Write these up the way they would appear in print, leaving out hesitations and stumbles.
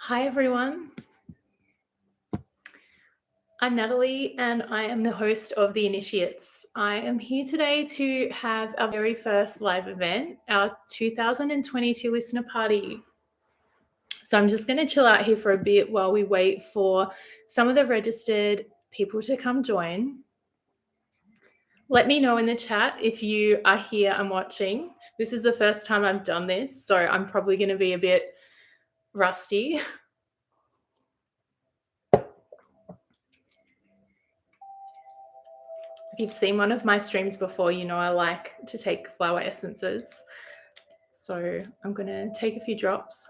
Hi, everyone. I'm Natalie, and I am the host of The Initiates. I am here today to have our very first live event, our 2022 listener party. So I'm just going to chill out here for a bit while we wait for some of the registered people to come join. Let me know in the chat if you are here and watching. This is the first time I've done this, so I'm probably going to be a bit rusty. If you've seen one of my streams before, you know I like to take flower essences. So I'm going to take a few drops.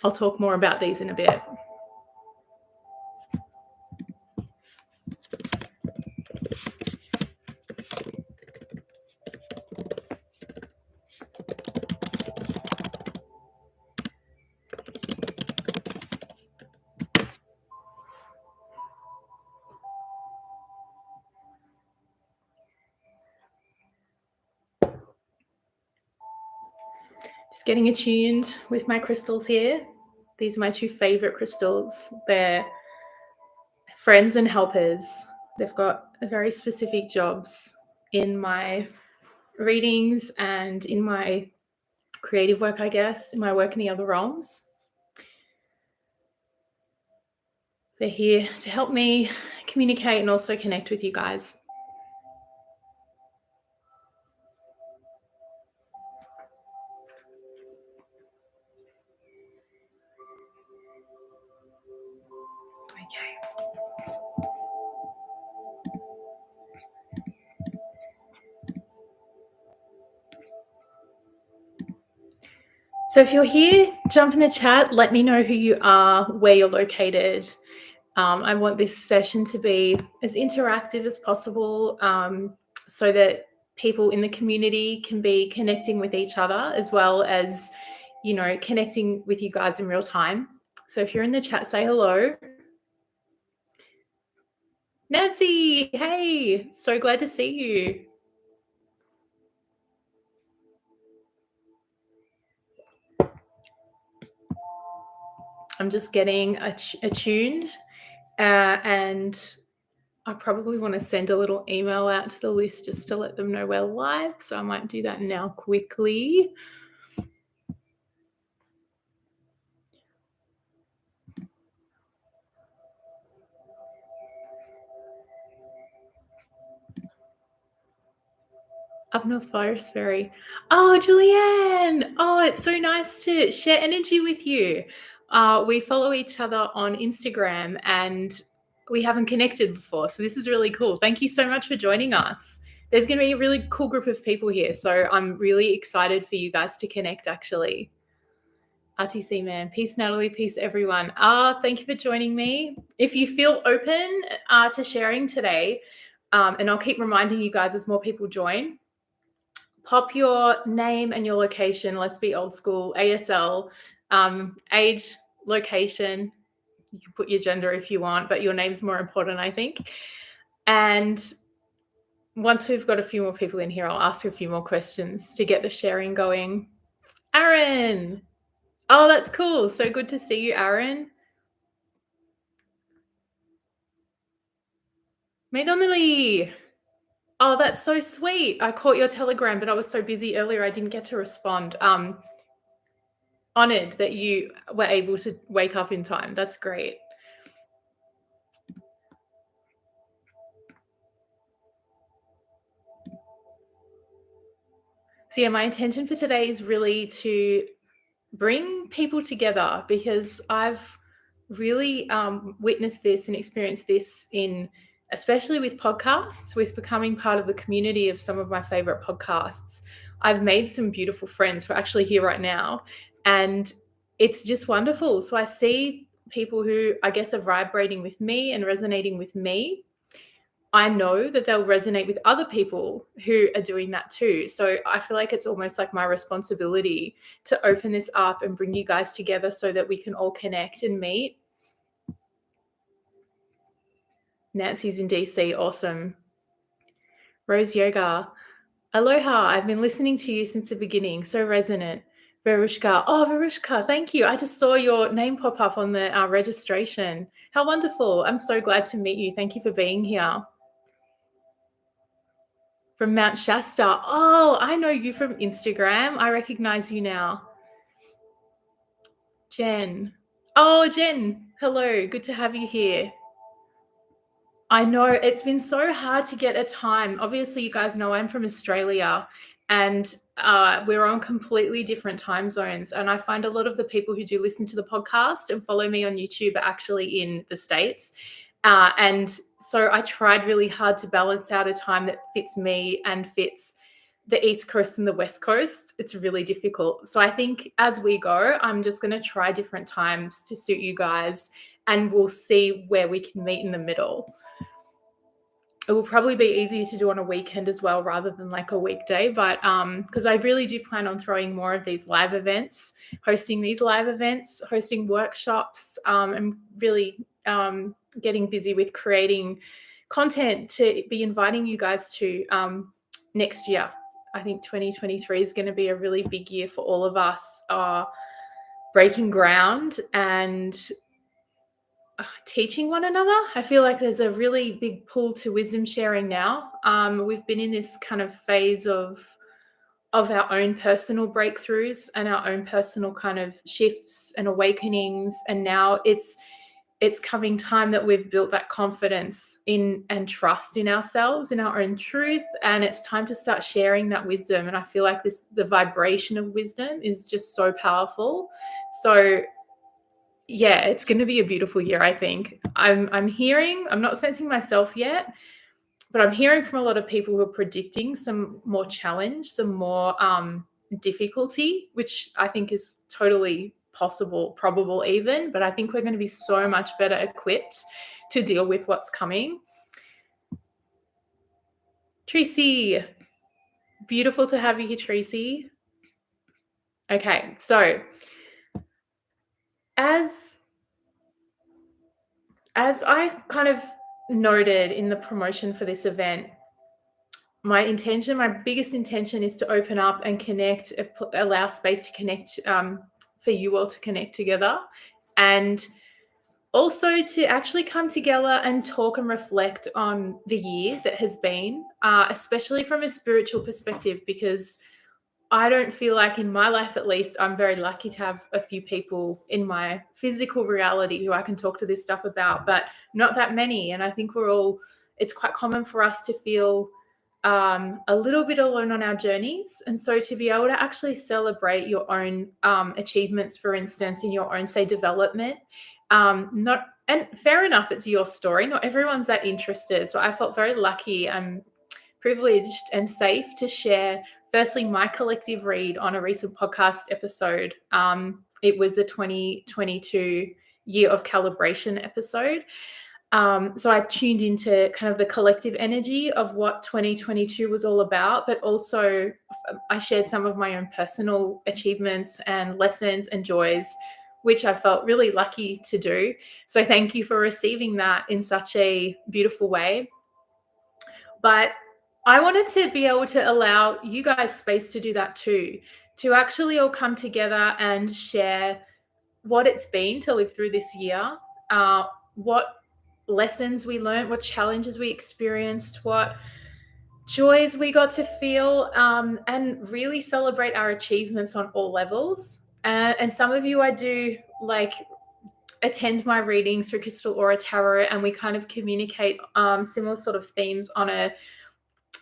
I'll talk more about these in a bit. Just getting attuned with my crystals here. These are my two favorite crystals. They're friends and helpers. They've got very specific jobs in my readings and in my creative work, I guess, in my work in the other realms. They're here to help me communicate and also connect with you guys. Okay. So if you're here, jump in the chat. Let me know who you are, where you're located. I want this session to be as interactive as possible so that people in the community can be connecting with each other as well as, you know, connecting with you guys in real time. So if you're in the chat, say hello. Nancy, hey, so glad to see you. I'm just getting attuned and I probably want to send a little email out to the list just to let them know we're live. So I might do that now quickly. Up North Forest Ferry. Oh, Julianne. Oh, it's so nice to share energy with you. We follow each other on Instagram and we haven't connected before. So this is really cool. Thank you so much for joining us. There's going to be a really cool group of people here. So I'm really excited for you guys to connect, actually. RTC man. Peace, Natalie. Peace, everyone. Thank you for joining me. If you feel open to sharing today, and I'll keep reminding you guys as more people join, pop your name and your location. Let's be old school. ASL, age, location. You can put your gender if you want, but your name's more important, I think. And once we've got a few more people in here, I'll ask you a few more questions to get the sharing going. Aaron. Oh, that's cool. So good to see you, Aaron. Natalie. Oh, that's so sweet. I caught your telegram, but I was so busy earlier I didn't get to respond. Honored that you were able to wake up in time. That's great. So yeah, my intention for today is really to bring people together because I've really witnessed this and experienced this in, especially with podcasts, with becoming part of the community of some of my favorite podcasts. I've made some beautiful friends who are actually here right now, and it's just wonderful. So I see people who I guess are vibrating with me and resonating with me. I know that they'll resonate with other people who are doing that too. So I feel like it's almost like my responsibility to open this up and bring you guys together so that we can all connect and meet. Nancy's in DC. Awesome. Rose Yoga. Aloha. I've been listening to you since the beginning. So resonant. Verushka. Oh, Verushka, thank you. I just saw your name pop up on the registration. How wonderful. I'm so glad to meet you. Thank you for being here. From Mount Shasta. Oh, I know you from Instagram. I recognize you now. Jen. Oh, Jen. Hello. Good to have you here. I know it's been so hard to get a time. Obviously, you guys know I'm from Australia and we're on completely different time zones. And I find a lot of the people who do listen to the podcast and follow me on YouTube are actually in the States. And so I tried really hard to balance out a time that fits me and fits the East Coast and the West Coast. It's really difficult. So I think as we go, I'm just going to try different times to suit you guys and we'll see where we can meet in the middle. It will probably be easier to do on a weekend as well rather than like a weekday, but because I really do plan on throwing more of these live events, hosting workshops, and really getting busy with creating content to be inviting you guys to next year. I think 2023 is going to be a really big year for all of us, breaking ground and teaching one another. I feel like there's a really big pull to wisdom sharing now. We've been in this kind of phase of our own personal breakthroughs and our own personal kind of shifts and awakenings, and now it's coming time that we've built that confidence in and trust in ourselves, in our own truth, and it's time to start sharing that wisdom. And I feel like the vibration of wisdom is just so powerful. So yeah, it's going to be a beautiful year, I think. I'm not sensing myself yet, but I'm hearing from a lot of people who are predicting some more challenge, some more difficulty, which I think is totally possible, probable even, but I think we're going to be so much better equipped to deal with what's coming. Tracy, beautiful to have you here, Tracy. Okay, so as I kind of noted in the promotion for this event, my biggest intention is to open up and connect, allow space to connect, for you all to connect together, and also to actually come together and talk and reflect on the year that has been, especially from a spiritual perspective, because I don't feel like, in my life at least, I'm very lucky to have a few people in my physical reality who I can talk to this stuff about, but not that many. And I think it's quite common for us to feel a little bit alone on our journeys. And so to be able to actually celebrate your own achievements, for instance, in your own, say, development, and fair enough, it's your story. Not everyone's that interested. So I felt very lucky and privileged and safe to share, firstly, my collective read on a recent podcast episode. It was the 2022 year of calibration episode. So I tuned into kind of the collective energy of what 2022 was all about, but also I shared some of my own personal achievements and lessons and joys, which I felt really lucky to do. So thank you for receiving that in such a beautiful way. But I wanted to be able to allow you guys space to do that too, to actually all come together and share what it's been to live through this year, what lessons we learned, what challenges we experienced, what joys we got to feel, and really celebrate our achievements on all levels. And some of you, I do like attend my readings through Crystal Aura Tarot, and we kind of communicate similar sort of themes on a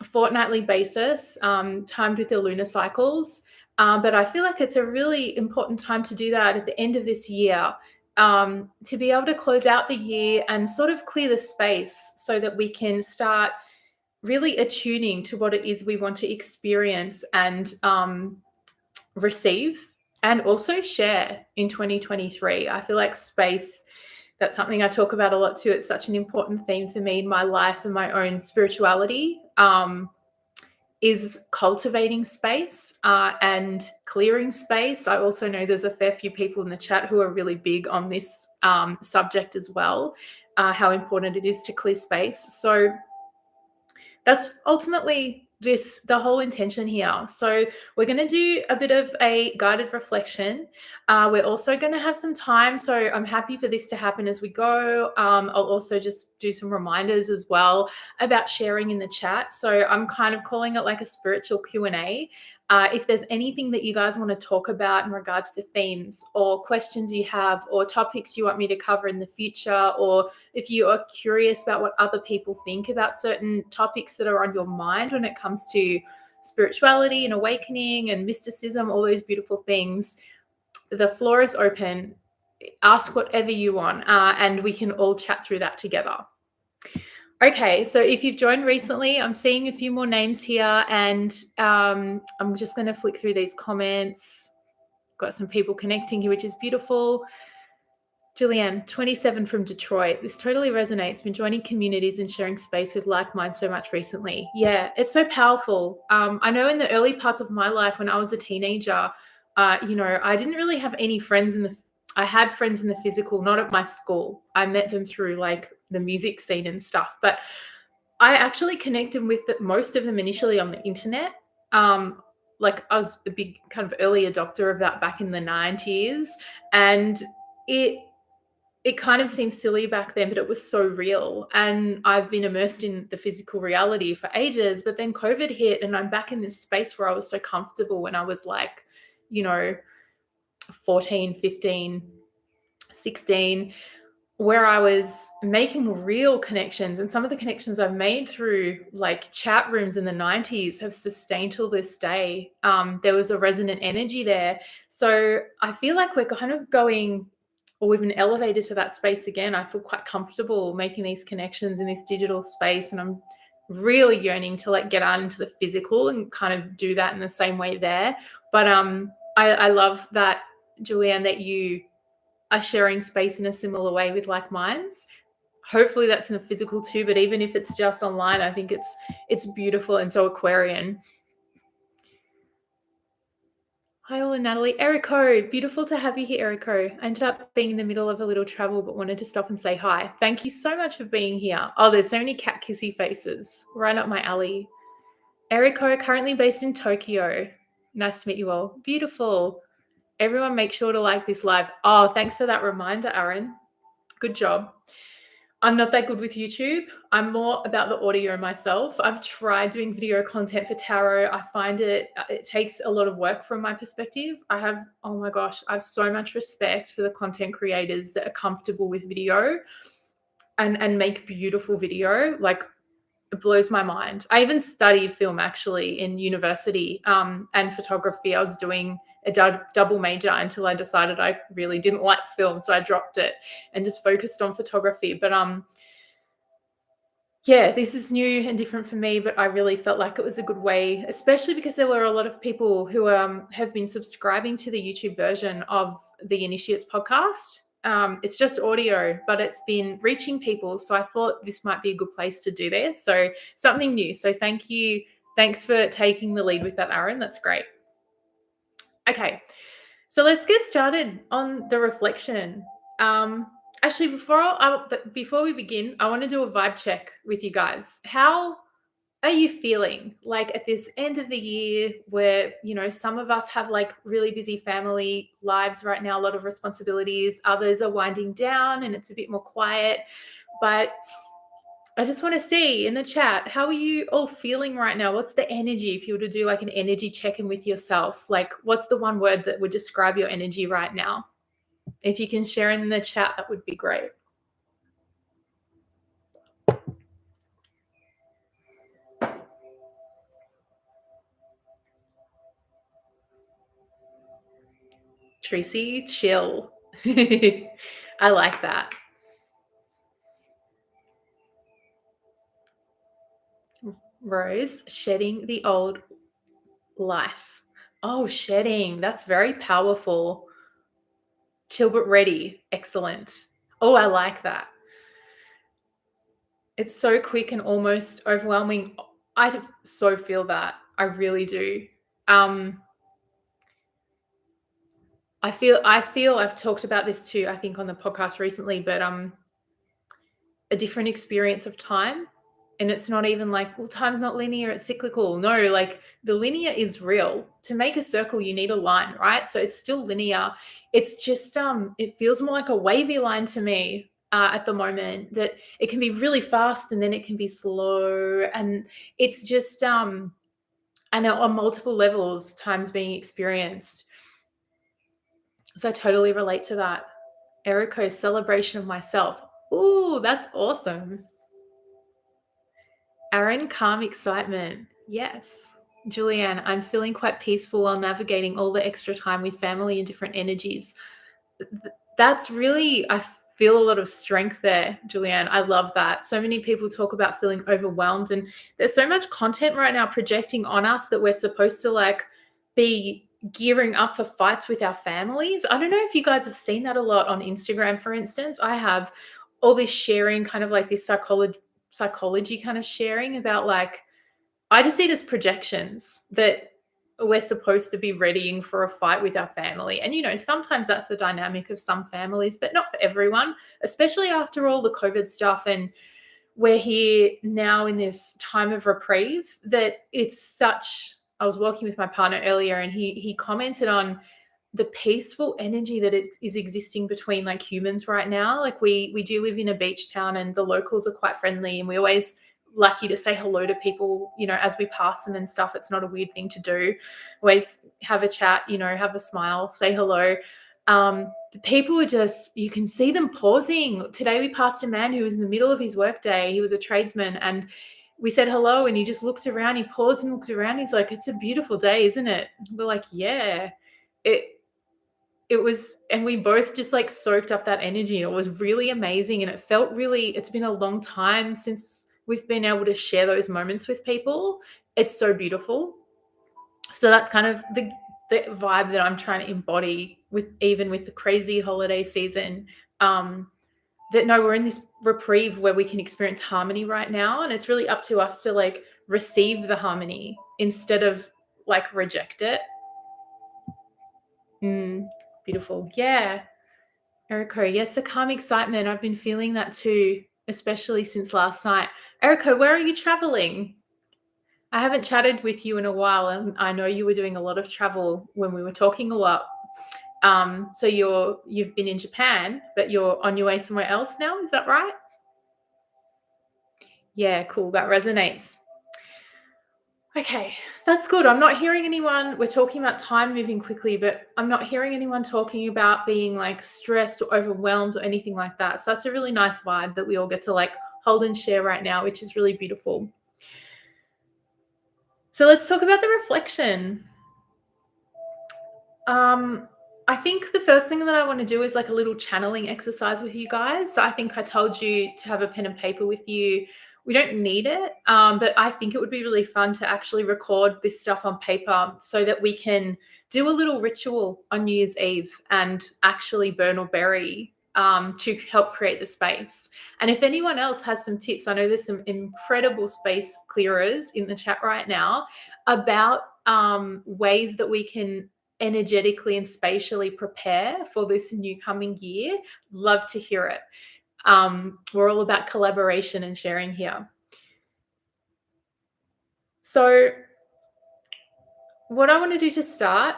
fortnightly basis, timed with the lunar cycles. But I feel like it's a really important time to do that at the end of this year, to be able to close out the year and sort of clear the space so that we can start really attuning to what it is we want to experience and receive and also share in 2023. I feel like space, that's something I talk about a lot too. It's such an important theme for me in my life and my own spirituality, is cultivating space and clearing space. I also know there's a fair few people in the chat who are really big on this subject as well, how important it is to clear space. So that's ultimately the whole intention here. So we're going to do a bit of a guided reflection. We're also going to have some time. So I'm happy for this to happen as we go. I'll also just do some reminders as well about sharing in the chat. So I'm kind of calling it like a spiritual Q&A. If there's anything that you guys want to talk about in regards to themes or questions you have or topics you want me to cover in the future, or if you are curious about what other people think about certain topics that are on your mind when it comes to spirituality and awakening and mysticism, all those beautiful things, the floor is open. Ask whatever you want, and we can all chat through that together. Okay, so if you've joined recently, I'm seeing a few more names here, and I'm just going to flick through these comments. Got some people connecting here, which is beautiful. Julianne, 27 from Detroit. This totally resonates. Been joining communities and sharing space with like minds so much recently. Yeah, it's so powerful. I know in the early parts of my life when I was a teenager, I didn't really have any friends I had friends in the physical, not at my school. I met them through like the music scene and stuff. But I actually connected with most of them initially on the internet. Like I was a big kind of early adopter of that back in the 90s. And it kind of seemed silly back then, but it was so real. And I've been immersed in the physical reality for ages. But then COVID hit and I'm back in this space where I was so comfortable when I was like, 14, 15, 16, where I was making real connections. And some of the connections I've made through like chat rooms in the 90s have sustained till this day. There was a resonant energy there. So I feel like we're kind of going, or we've been elevated to that space again. I feel quite comfortable making these connections in this digital space. And I'm really yearning to like get out into the physical and kind of do that in the same way there. But I love that, Julianne, that you are sharing space in a similar way with like minds. Hopefully that's in the physical too, but even if it's just online, I think it's beautiful and so Aquarian. Hi, all, Natalie. Erico, beautiful to have you here, Erico. I ended up being in the middle of a little travel, but wanted to stop and say hi. Thank you so much for being here. Oh, there's so many cat kissy faces. Right up my alley. Erico, currently based in Tokyo. Nice to meet you all. Beautiful. Everyone make sure to like this live. Oh, thanks for that reminder, Aaron. Good job. I'm not that good with YouTube. I'm more about the audio myself. I've tried doing video content for tarot. I find it takes a lot of work from my perspective. Oh my gosh, I have so much respect for the content creators that are comfortable with video and make beautiful video. Like, it blows my mind. I even studied film actually in university and photography. I was doing a double major until I decided I really didn't like film. So I dropped it and just focused on photography. But yeah, this is new and different for me, but I really felt like it was a good way, especially because there were a lot of people who have been subscribing to the YouTube version of the Initiates podcast. It's just audio, but it's been reaching people. So I thought this might be a good place to do this. So something new. So thank you. Thanks for taking the lead with that, Aaron. That's great. Okay. So let's get started on the reflection. Actually, before we begin, I want to do a vibe check with you guys. How are you feeling like at this end of the year where, some of us have like really busy family lives right now, a lot of responsibilities, others are winding down and it's a bit more quiet. But I just want to see in the chat, how are you all feeling right now? What's the energy? If you were to do like an energy check-in with yourself, like what's the one word that would describe your energy right now? If you can share in the chat, that would be great. Tracy, chill. I like that. Rose, shedding the old life. Oh, shedding. That's very powerful. Chill but ready. Excellent. Oh, I like that. It's so quick and almost overwhelming. I so feel that. I really do. I feel I've talked about this too, I think on the podcast recently, but a different experience of time And it's not even like, well, time's not linear, it's cyclical. No, like the linear is real. To make a circle, you need a line, right? So it's still linear. It's just it feels more like a wavy line to me at the moment, that it can be really fast and then it can be slow. And it's just I know on multiple levels, time's being experienced. So I totally relate to that. Eriko's celebration of myself. Ooh, that's awesome. Aaron, calm excitement. Yes. Julianne, I'm feeling quite peaceful while navigating all the extra time with family and different energies. That's really, I feel a lot of strength there, Julianne. I love that. So many people talk about feeling overwhelmed, and there's so much content right now projecting on us that we're supposed to like be gearing up for fights with our families. I don't know if you guys have seen that a lot on Instagram, for instance. I have all this sharing, kind of like this psychology kind of sharing about like, I just see it as projections that we're supposed to be readying for a fight with our family. And, sometimes that's the dynamic of some families, but not for everyone, especially after all the COVID stuff. And we're here now in this time of reprieve that it's such. I was walking with my partner earlier and he commented on the peaceful energy that is existing between like humans right now. Like we do live in a beach town and the locals are quite friendly, and we always lucky to say hello to people, as we pass them and stuff. It's not a weird thing to do. Always have a chat, have a smile, say hello. The people are just, you can see them pausing. Today we passed a man who was in the middle of his workday. He was a tradesman, and we said hello, and he just looked around. He paused and looked around. He's like, "It's a beautiful day, isn't it?" We're like, "Yeah." It was, and we both just like soaked up that energy. It was really amazing. And it felt really, it's been a long time since we've been able to share those moments with people. It's so beautiful. So that's kind of the vibe that I'm trying to embody with, even with the crazy holiday season. That no, we're in this reprieve where we can experience harmony right now. And it's really up to us to like receive the harmony instead of like reject it. Beautiful. Yeah. Eriko, yes, the calm excitement. I've been feeling that too, especially since last night. Eriko, where are you traveling? I haven't chatted with you in a while, and I know you were doing a lot of travel when we were talking a lot. So you've been in Japan, but you're on your way somewhere else now. Is that right? Yeah, cool. That resonates. Okay, that's good. I'm not hearing anyone. We're talking about time moving quickly, but I'm not hearing anyone talking about being like stressed or overwhelmed or anything like that. So that's a really nice vibe that we all get to like hold and share right now, which is really beautiful. So let's talk about the reflection. I think the first thing that I want to do is like a little channeling exercise with you guys. So I think I told you to have a pen and paper with you. We don't need it, but I think it would be really fun to actually record this stuff on paper so that we can do a little ritual on New Year's Eve and actually burn or bury to help create the space. And if anyone else has some tips, I know there's some incredible space clearers in the chat right now about ways that we can energetically and spatially prepare for this new coming year. Love to hear it. We're all about collaboration and sharing here. So what I want to do to start,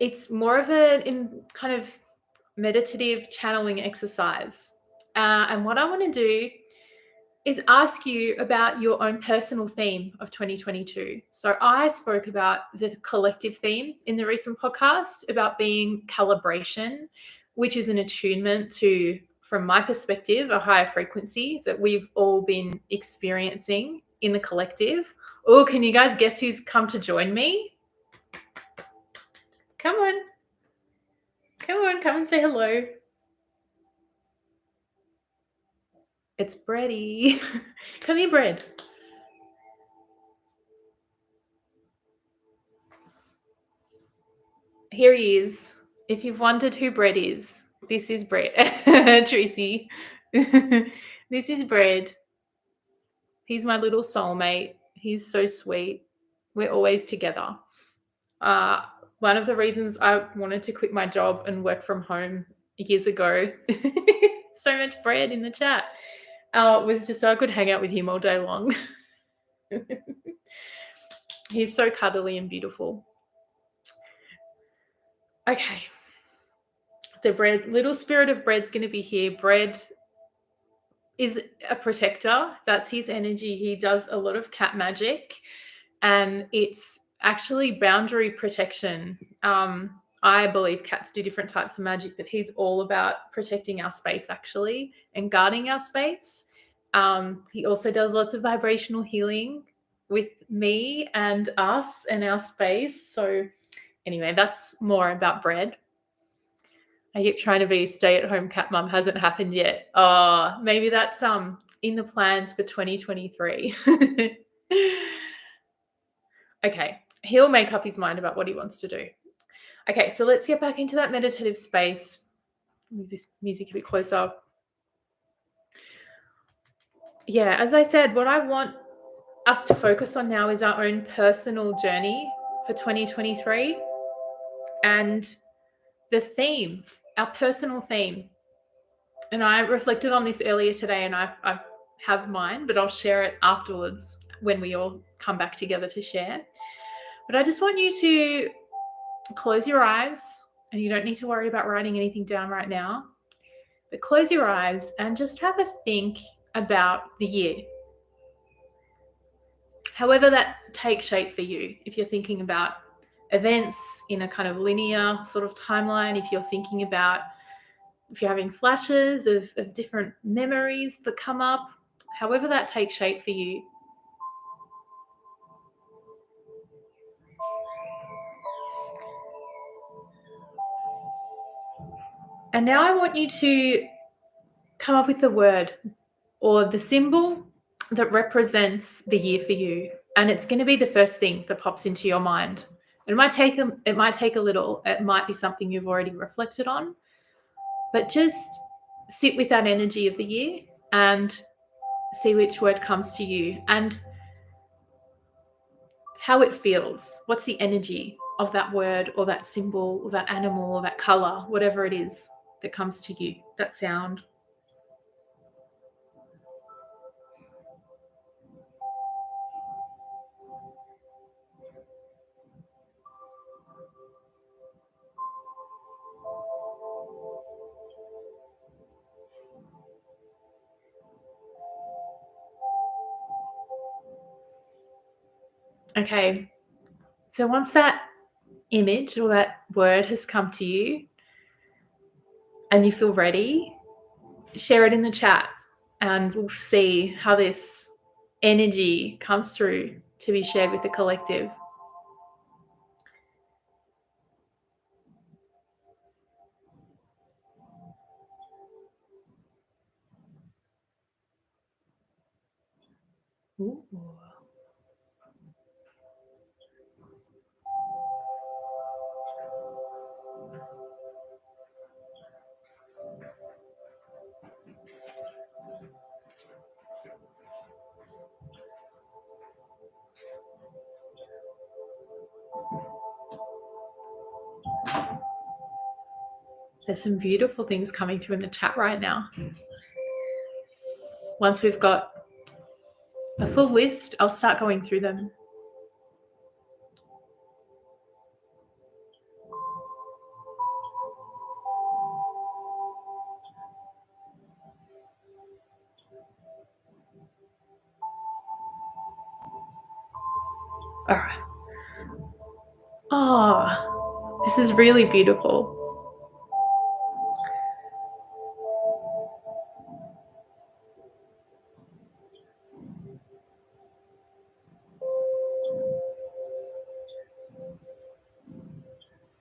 it's more of a kind of meditative channeling exercise. And what I want to do is ask you about your own personal theme of 2022. So I spoke about the collective theme in the recent podcast about being calibration, which is an attunement to, from my perspective, a higher frequency that we've all been experiencing in the collective. Oh, can you guys guess who's come to join me? Come on. Come and say hello. It's Bready. Come here, Bread. Here he is. If you've wondered who Bread is, this is Bread. Tracy. This is Bread. He's my little soulmate. He's so sweet. We're always together. One of the reasons I wanted to quit my job and work from home years ago, so much Bread in the chat, was just so I could hang out with him all day long. He's so cuddly and beautiful. Okay. So bread, little spirit of bread's going to be here. Bread is a protector. That's his energy. He does a lot of cat magic, and it's actually boundary protection. I believe cats do different types of magic, but he's all about protecting our space actually and guarding our space. He also does lots of vibrational healing with me and us and our space. So anyway, that's more about bread. I keep trying to be stay-at-home cat mum. Hasn't happened yet. Oh, maybe that's in the plans for 2023. Okay, he'll make up his mind about what he wants to do. Okay, so let's get back into that meditative space. Move this music a bit closer. Yeah, as I said, what I want us to focus on now is our own personal journey for 2023 and the theme, our personal theme. And I reflected on this earlier today, and I have mine, but I'll share it afterwards when we all come back together to share. But I just want you to close your eyes, and you don't need to worry about writing anything down right now, but close your eyes and just have a think about the year. However that takes shape for you. If you're thinking about events in a kind of linear sort of timeline, if you're thinking about, if you're having flashes of different memories that come up, however that takes shape for you. And now I want you to come up with the word or the symbol that represents the year for you. And it's going to be the first thing that pops into your mind. It might take a little. It might be something you've already reflected on. But just sit with that energy of the year and see which word comes to you and how it feels. What's the energy of that word or that symbol or that animal or that color, whatever it is that comes to you, that sound. Okay, so once that image or that word has come to you and you feel ready, share it in the chat and we'll see how this energy comes through to be shared with the collective. Ooh. There's some beautiful things coming through in the chat right now. Once we've got a full list, I'll start going through them. All right. Oh, this is really beautiful.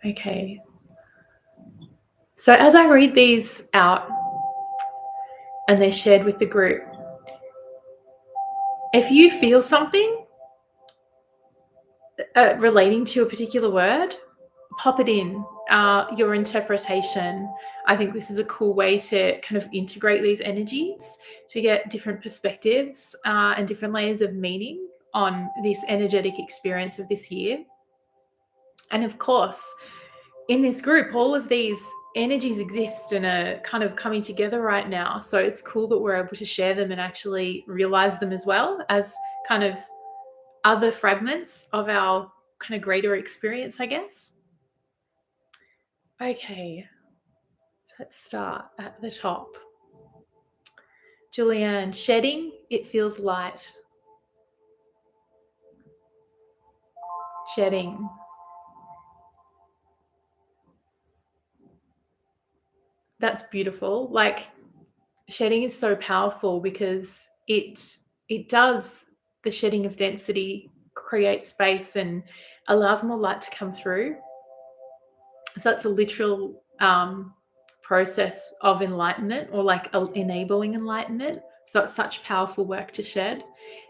Okay. So as I read these out and they're shared with the group, if you feel something relating to a particular word, pop it in, your interpretation. I think this is a cool way to kind of integrate these energies to get different perspectives and different layers of meaning on this energetic experience of this year. And of course, in this group, all of these energies exist and are kind of coming together right now. So it's cool that we're able to share them and actually realize them as well as kind of other fragments of our kind of greater experience, I guess. Okay, so let's start at the top. Julianne, shedding, it feels light. Shedding. That's beautiful. Like, shedding is so powerful because it does, the shedding of density creates space and allows more light to come through. So it's a literal process of enlightenment, or like enabling enlightenment. So it's such powerful work to shed.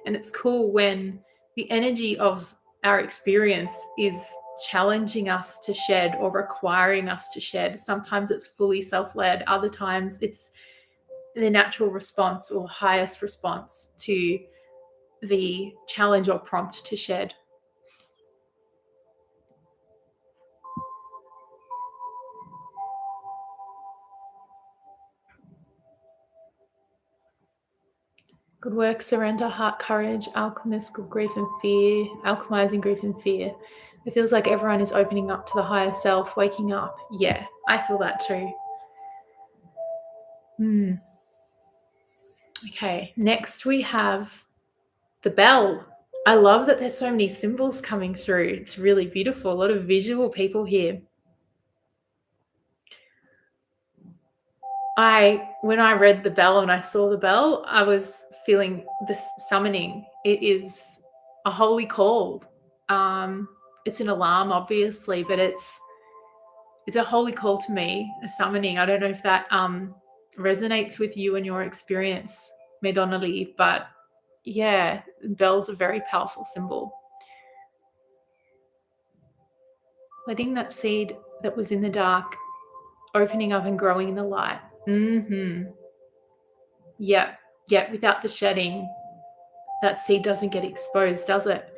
And it's cool when the energy of our experience is challenging us to shed or requiring us to shed. Sometimes it's fully self-led, other times it's the natural response or highest response to the challenge or prompt to shed. Good work, surrender, heart, courage, alchemist, good grief and fear, alchemizing grief and fear. It feels like everyone is opening up to the higher self, waking up. Yeah, I feel that too. Okay, next we have the bell. I love that there's so many symbols coming through. It's really beautiful. A lot of visual people here. When I read the bell and I saw the bell, I was feeling this summoning. It is a holy call. It's an alarm, obviously, but it's a holy call to me, a summoning. I don't know if that resonates with you and your experience, Natalie, but yeah, bell's a very powerful symbol. Letting that seed that was in the dark opening up and growing in the light. Yeah, without the shedding, that seed doesn't get exposed, does it?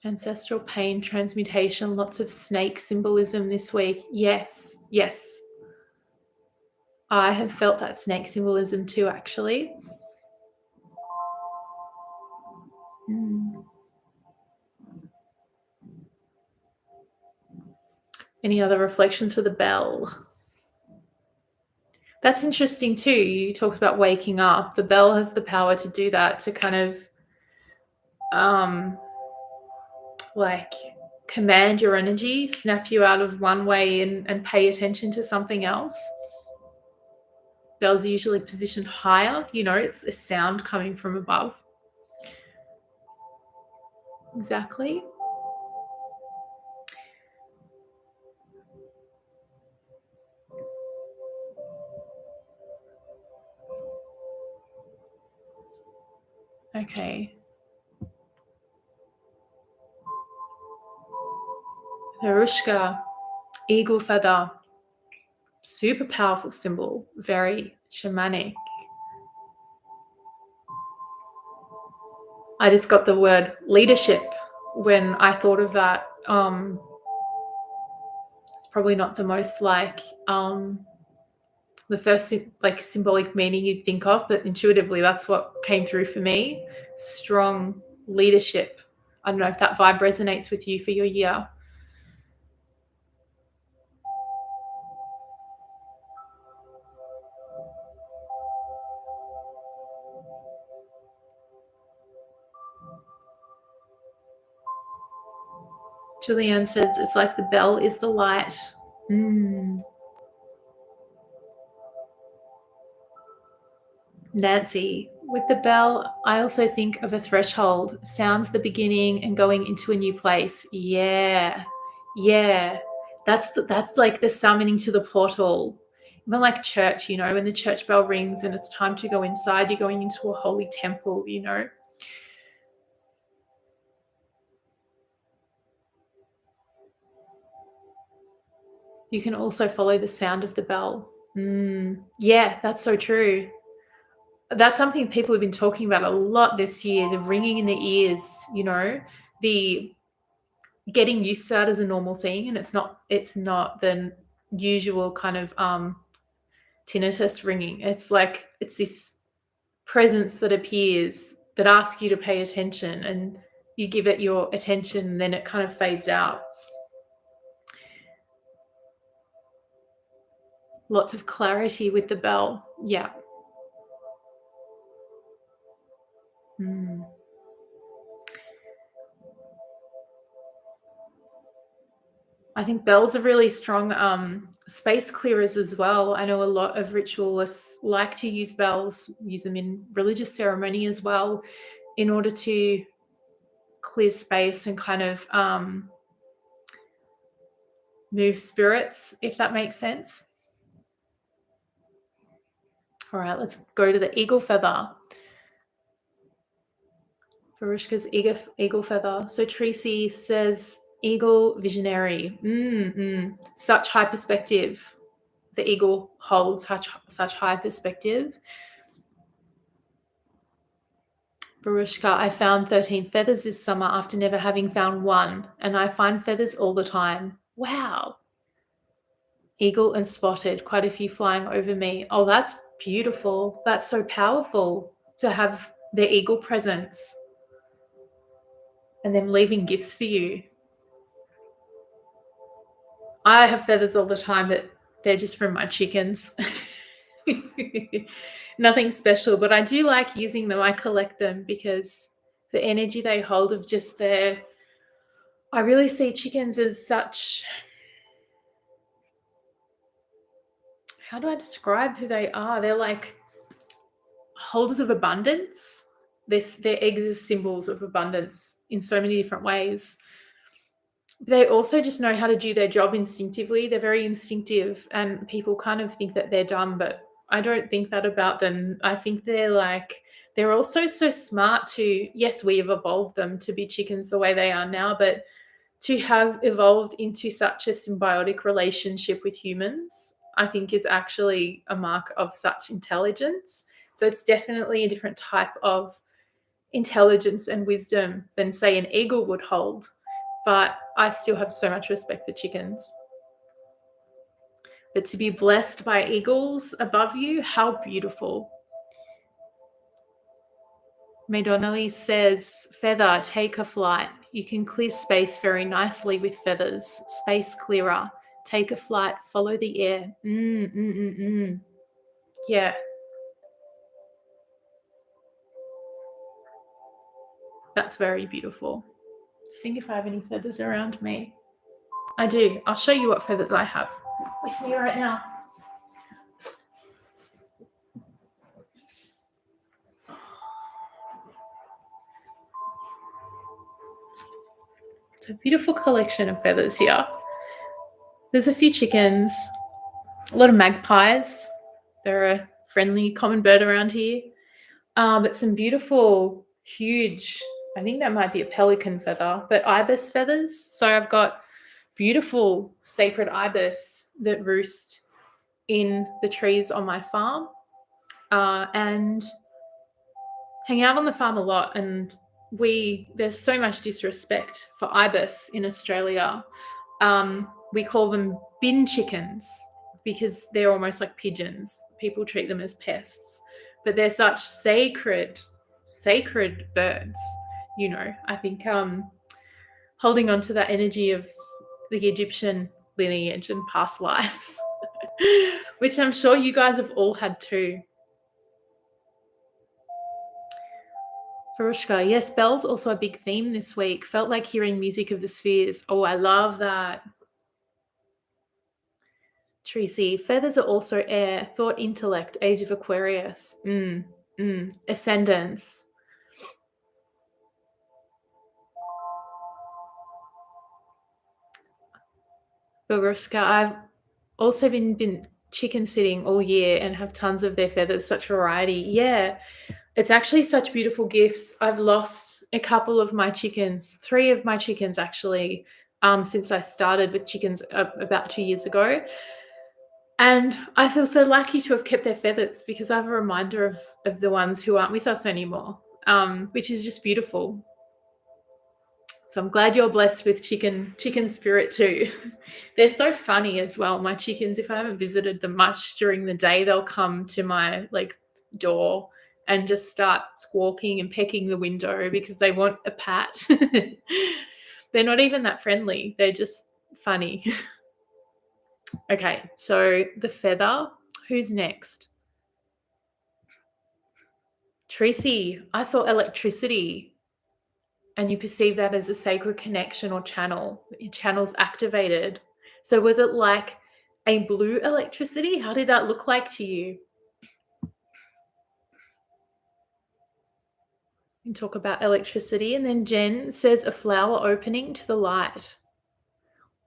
Ancestral pain transmutation, lots of snake symbolism this week. Yes. I have felt that snake symbolism too, actually. Any other reflections for the bell? That's interesting too. You talked about waking up. The bell has the power to do that, to kind of like command your energy, snap you out of one way and pay attention to something else. Bells are usually positioned higher, it's a sound coming from above. Exactly. Okay. Harushka, eagle feather, super powerful symbol, very shamanic. I just got the word leadership when I thought of that. It's probably not the most the first symbolic meaning you'd think of, but intuitively that's what came through for me. Strong leadership. I don't know if that vibe resonates with you for your year. Julianne says it's like the bell is the light. Nancy, with the bell, I also think of a threshold. Sounds the beginning and going into a new place. Yeah. That's like the summoning to the portal. Even like church, when the church bell rings and it's time to go inside, you're going into a holy temple, You can also follow the sound of the bell. Yeah, that's so true. That's something people have been talking about a lot this year, the ringing in the ears, the getting used to that as a normal thing, and it's not the usual kind of tinnitus ringing. It's like it's this presence that appears that asks you to pay attention, and you give it your attention, and then it kind of fades out. Lots of clarity with the bell. Yeah. Mm. I think bells are really strong space clearers as well. I know a lot of ritualists like to use bells, use them in religious ceremony as well, in order to clear space and kind of move spirits, if that makes sense. All right, let's go to the eagle feather. Varushka's eagle feather. So Tracy says, eagle visionary. Such high perspective. The eagle holds such high perspective. Barushka, I found 13 feathers this summer after never having found one, and I find feathers all the time. Wow. Eagle and spotted, quite a few flying over me. Oh, that's beautiful. That's so powerful to have the eagle presence and them leaving gifts for you. I have feathers all the time, but they're just from my chickens. Nothing special, but I do like using them. I collect them because the energy they hold of just their... I really see chickens as such... How do I describe who they are? They're like holders of abundance. Their eggs are symbols of abundance in so many different ways. They also just know how to do their job instinctively. They're very instinctive, and people kind of think that they're dumb, but I don't think that about them. I think they're also so smart to... Yes, we have evolved them to be chickens the way they are now, but to have evolved into such a symbiotic relationship with humans, I think is actually a mark of such intelligence. So it's definitely a different type of intelligence and wisdom than, say, an eagle would hold. But I still have so much respect for chickens. But to be blessed by eagles above you, how beautiful. Natalie says, feather, take a flight. You can clear space very nicely with feathers. Space clearer. Take a flight, follow the air. Yeah. That's very beautiful. Think if I have any feathers around me. I do. I'll show you what feathers I have with me right now. It's a beautiful collection of feathers here. There's a few chickens, a lot of magpies. They're a friendly common bird around here. But some beautiful, huge, I think that might be a pelican feather, but ibis feathers. So I've got beautiful sacred ibis that roost in the trees on my farm and hang out on the farm a lot. And there's so much disrespect for ibis in Australia. We call them bin chickens because they're almost like pigeons. People treat them as pests, but they're such sacred birds. You know, I think holding on to that energy of the Egyptian lineage and past lives, which I'm sure you guys have all had too. Varushka, yes, bells also a big theme this week. Felt like hearing music of the spheres. Oh, I love that. Tracy, feathers are also air, thought, intellect, age of Aquarius. Ascendance. Varushka, I've also been chicken sitting all year and have tons of their feathers, such variety. Yeah, it's actually such beautiful gifts. I've lost a couple of my chickens, 3 of my chickens actually, since I started with chickens about 2 years ago. And I feel so lucky to have kept their feathers because I have a reminder of the ones who aren't with us anymore, which is just beautiful. So I'm glad you're blessed with chicken spirit too. They're so funny as well. My chickens, if I haven't visited them much during the day, they'll come to my door and just start squawking and pecking the window because they want a pat. They're not even that friendly. They're just funny. Okay, so the feather. Who's next? Tracy, I saw electricity, and you perceive that as a sacred connection or channel. Your channel's activated. So was it like a blue electricity? How did that look like to you? And talk about electricity. And then Jen says a flower opening to the light.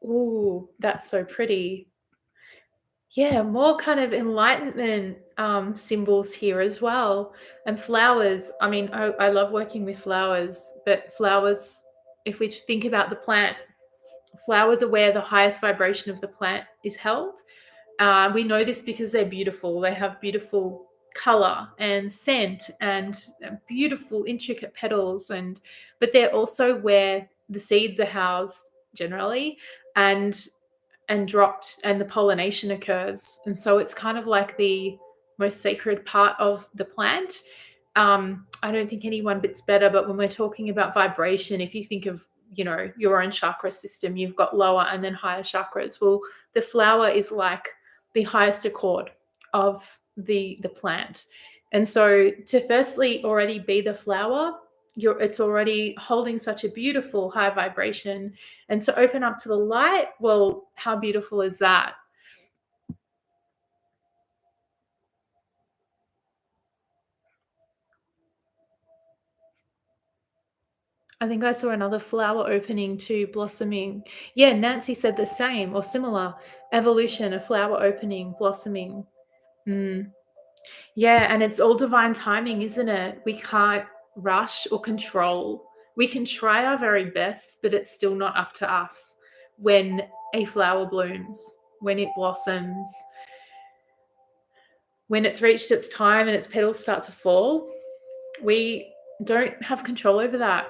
Ooh, that's so pretty. Yeah, more kind of enlightenment symbols here as well. And flowers, I mean, I love working with flowers, but flowers, if we think about the plant, flowers are where the highest vibration of the plant is held. We know this because they're beautiful. They have beautiful color and scent and beautiful intricate petals, but they're also where the seeds are housed generally, and dropped, and the pollination occurs. And so it's kind of like the most sacred part of the plant. I don't think anyone bit's better, but when we're talking about vibration, if you think of, your own chakra system, you've got lower and then higher chakras. Well, the flower is like the highest accord of the plant. And so to firstly already be the flower, it's already holding such a beautiful high vibration. And to open up to the light, well, how beautiful is that? I think I saw another flower opening to blossoming. Yeah, Nancy said the same or similar. Evolution, a flower opening, blossoming. Mm. Yeah, and it's all divine timing, isn't it? We can't rush or control. We can try our very best, but it's still not up to us when a flower blooms, when it blossoms, when it's reached its time and its petals start to fall. We don't have control over that.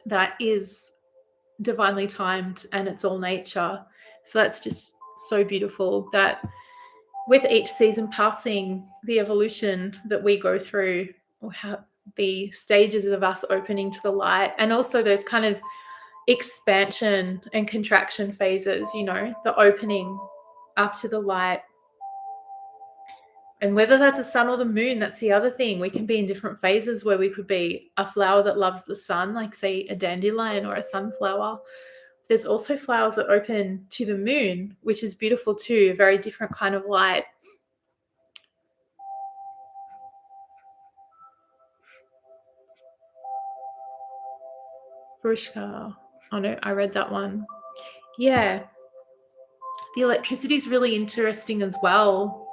That is divinely timed, and it's all nature. So that's just so beautiful that with each season passing, the evolution that we go through, or how the stages of us opening to the light, and also those kind of expansion and contraction phases, the opening up to the light. And whether that's a sun or the moon, that's the other thing. We can be in different phases where we could be a flower that loves the sun, like say a dandelion or a sunflower. There's also flowers that open to the moon, which is beautiful too, a very different kind of light. Barushka. Oh no, I read that one. Yeah. The electricity is really interesting as well.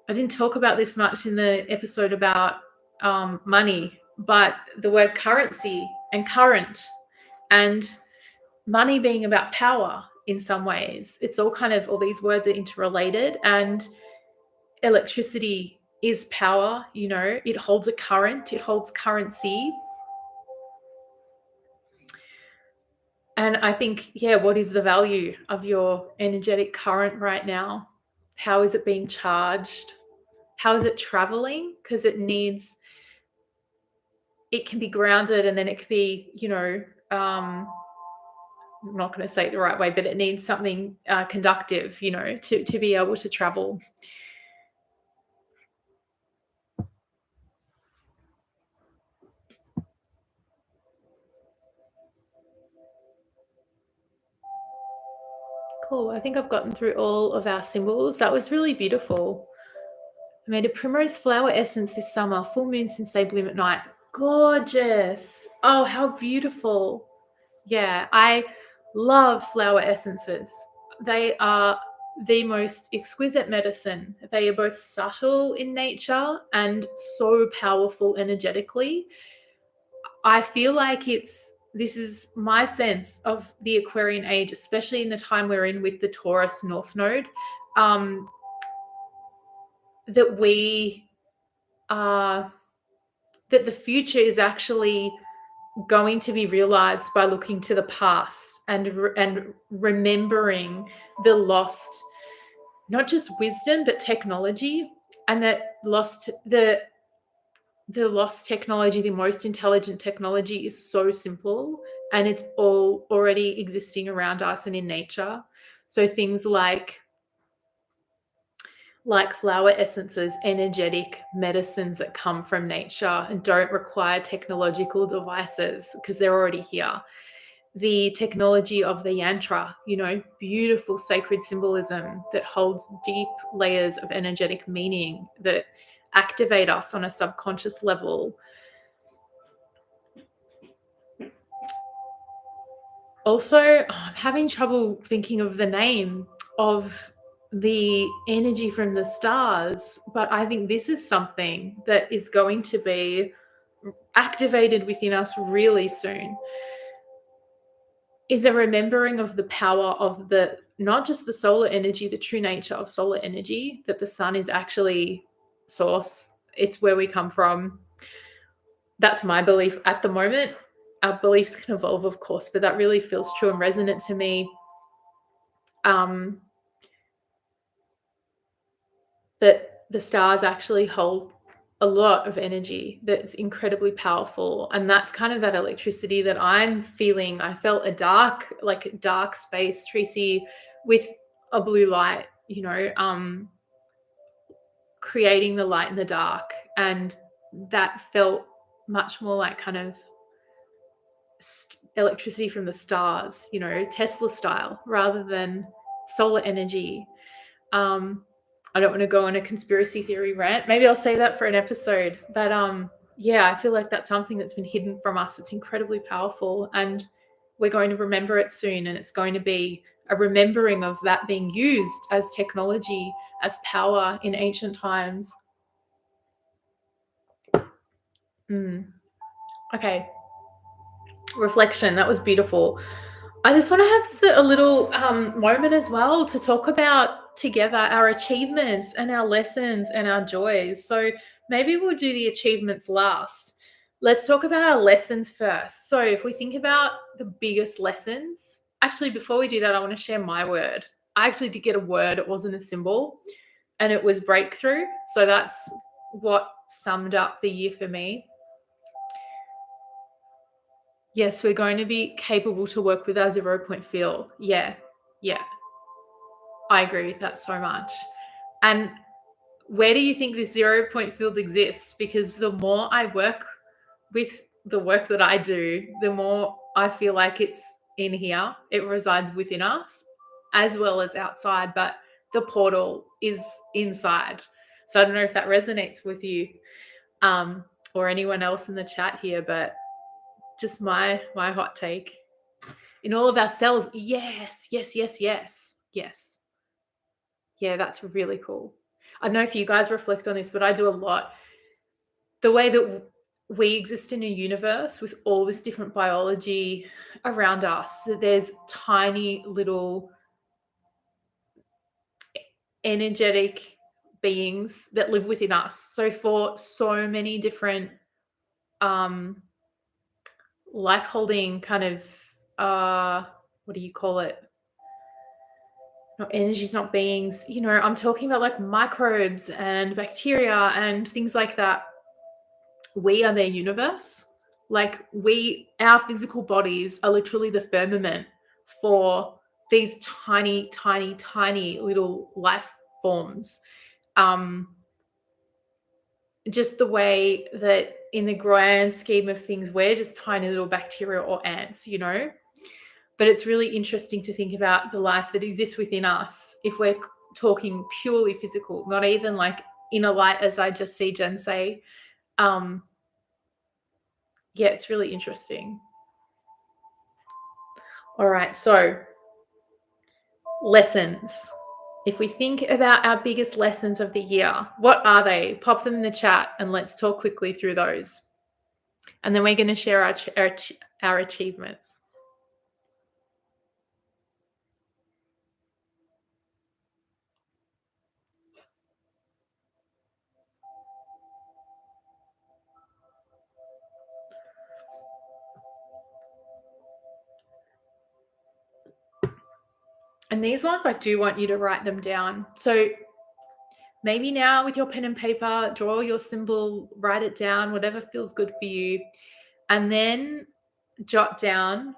I didn't talk about this much in the episode about money, but the word currency and current and money being about power in some ways. It's all these words are interrelated, and electricity is power, it holds a current, it holds currency. And I think, what is the value of your energetic current right now? How is it being charged? How is it traveling? Because it can be grounded, and then it could be, I'm not going to say it the right way, but it needs something conductive, to be able to travel. Cool. I think I've gotten through all of our symbols. That was really beautiful. I made a primrose flower essence this summer, full moon since they bloom at night. Gorgeous. Oh, how beautiful. Yeah, I love flower essences. They are the most exquisite medicine. They are both subtle in nature and so powerful energetically. I feel like this is my sense of the Aquarian age, especially in the time we're in with the Taurus North Node, that we are, that the future is actually going to be realized by looking to the past and remembering the lost, not just wisdom, but technology and that the lost technology, the most intelligent technology, is so simple, and it's all already existing around us and in nature. So things like flower essences, energetic medicines that come from nature and don't require technological devices because they're already here. The technology of the yantra, beautiful sacred symbolism that holds deep layers of energetic meaning that activate us on a subconscious level. Also, I'm having trouble thinking of the name of the energy from the stars, but I think this is something that is going to be activated within us really soon. Is a remembering of the power of not just the solar energy, the true nature of solar energy, that the sun is actually source. It's where we come from. That's my belief at the moment. Our beliefs can evolve, of course, but that really feels true and resonant to me. That the stars actually hold a lot of energy that's incredibly powerful, and that's kind of that electricity that I'm feeling. I felt a dark space, Tracy, with a blue light, creating the light in the dark, and that felt much more like kind of electricity from the stars, Tesla style, rather than solar energy. I don't want to go on a conspiracy theory rant. Maybe I'll say that for an episode. But yeah, I feel like that's something that's been hidden from us. It's incredibly powerful, and we're going to remember it soon. And it's going to be a remembering of that being used as technology, as power in ancient times. Okay. Reflection. That was beautiful. I just want to have a little moment as well to talk about together our achievements and our lessons and our joys. So maybe we'll do the achievements last. Let's talk about our lessons first. So if we think about the biggest lessons, actually, before we do that, I want to share my word. I actually did get a word. It wasn't a symbol, and it was breakthrough. So that's what summed up the year for me. Yes, we're going to be capable to work with our 0-point field. Yeah. I agree with that so much. And where do you think this 0-point field exists? Because the more I work with the work that I do, the more I feel like it's in here. It resides within us as well as outside, but the portal is inside. So I don't know if that resonates with you or anyone else in the chat here, but just my hot take. In all of our cells, yes. Yeah, that's really cool. I don't know if you guys reflect on this, but I do a lot. The way that we exist in a universe with all this different biology around us, that there's tiny little energetic beings that live within us. So for so many different life holding kind of what do you call it? Not energies, not beings. I'm talking about like microbes and bacteria and things like that. We are their universe. Like our physical bodies are literally the firmament for these tiny, tiny, tiny little life forms. Just the way that in the grand scheme of things, we're just tiny little bacteria or ants, But it's really interesting to think about the life that exists within us if we're talking purely physical, not even like inner light, as I just see Jen say. Yeah, it's really interesting. All right, so lessons. If we think about our biggest lessons of the year, what are they? Pop them in the chat and let's talk quickly through those. And then we're going to share our achievements. And these ones, I do want you to write them down. So Maybe now with your pen and paper, draw your symbol, write it down, whatever feels good for you, and then jot down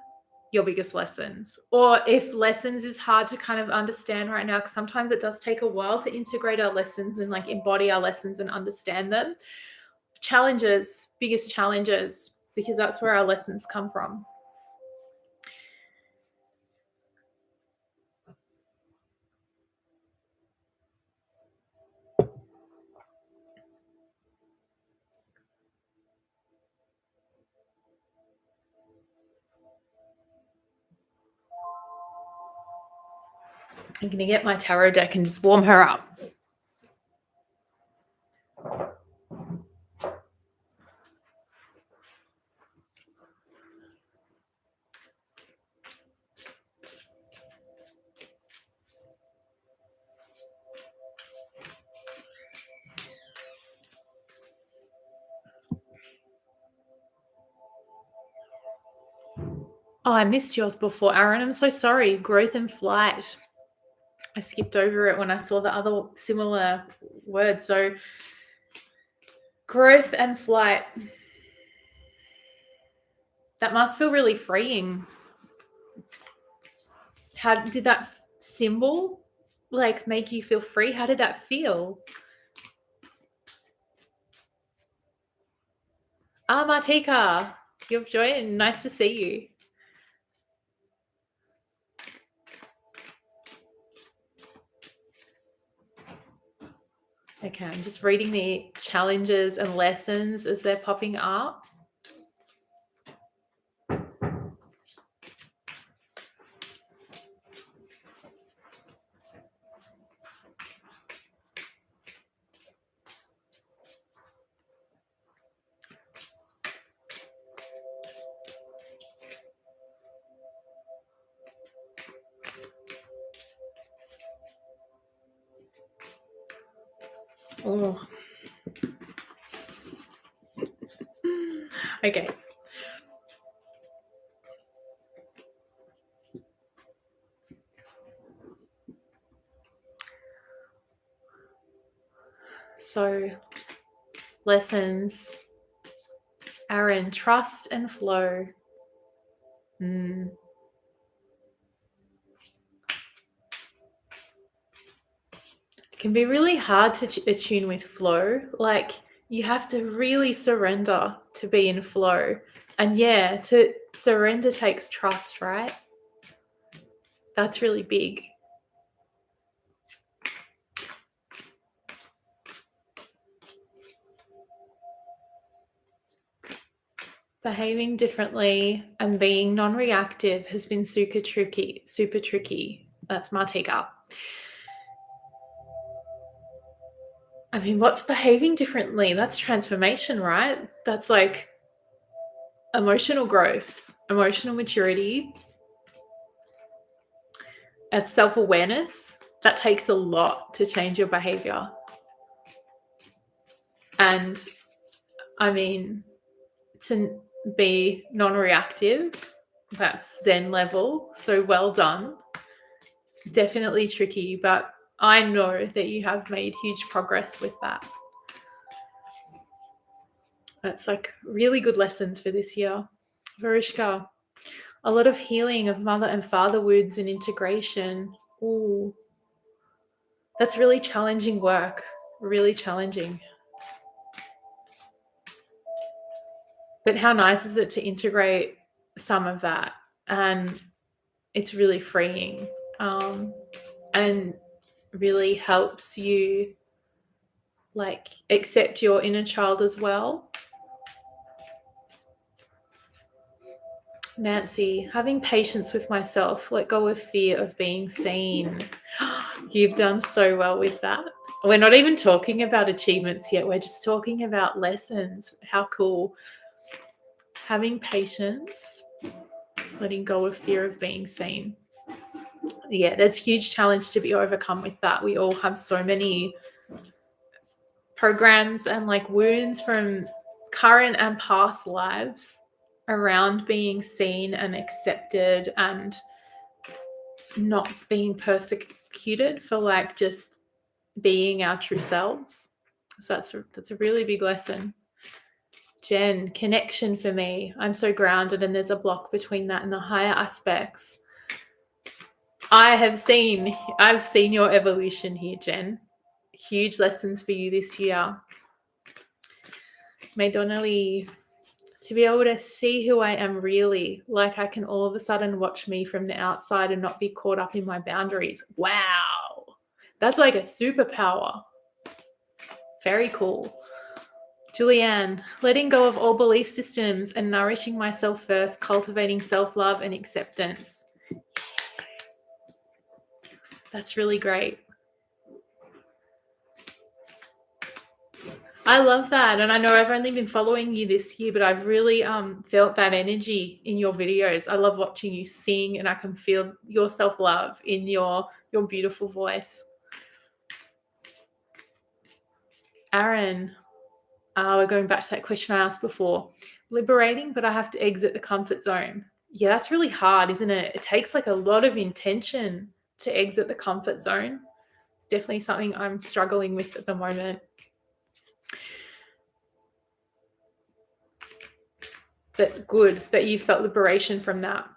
your biggest lessons. Or if lessons is hard to kind of understand right now, because sometimes it does take a while to integrate our lessons and like embody our lessons and understand them. Challenges, biggest challenges, because that's where our lessons come from. I'm going to get my tarot deck and just warm her up. Oh, I missed yours before, Aaron. I'm so sorry. Growth and flight. I skipped over it when I saw the other similar words. So growth and flight. That must feel really freeing. How did that symbol like make you feel free? How did that feel? Martika, you've joined. Nice to see you. Okay, I'm just reading the challenges and lessons as they're popping up. Oh. Okay. So, lessons. Aaron, trust and flow. Can be really hard to attune with flow. Like you have to really surrender to be in flow. And yeah, to surrender takes trust, right? That's really big. Behaving differently and being non-reactive has been super tricky. That's my take up. I mean, what's behaving differently? That's transformation, right? That's like emotional growth, emotional maturity. It's self-awareness. That takes a lot to change your behavior. And I mean, to be non-reactive, that's Zen level. So well done. Definitely tricky, but I know that you have made huge progress with that. That's like really good lessons for this year. Varishka, a lot of healing of mother and father wounds and integration. Ooh, that's really challenging work, really challenging. But how nice is it to integrate some of that? And it's really freeing and really helps you like accept your inner child as well. Nancy, having patience with myself, let go of fear of being seen. You've done so well with that. We're not even talking about achievements yet. We're just talking about lessons. How cool. Having patience, letting go of fear of being seen. Yeah, there's a huge challenge to be overcome with that. We all have so many programs and like wounds from current and past lives around being seen and accepted and not being persecuted for like just being our true selves. So that's a really big lesson. Jen, connection for me. I'm so grounded, and there's a block between that and the higher aspects. I've seen your evolution here, Jen. Huge lessons for you this year. May Donnelly, to be able to see who I am really, like I can all of a sudden watch me from the outside and not be caught up in my boundaries. Wow. That's like a superpower. Very cool. Julianne, letting go of all belief systems and nourishing myself first, cultivating self-love and acceptance. That's really great. I love that. And I know I've only been following you this year, but I've really felt that energy in your videos. I love watching you sing, and I can feel your self-love in your beautiful voice. Aaron, we're going back to that question I asked before. Liberating, but I have to exit the comfort zone. Yeah, that's really hard, isn't it? It takes like a lot of intention to exit the comfort zone. It's definitely something I'm struggling with at the moment. But good that you felt liberation from that.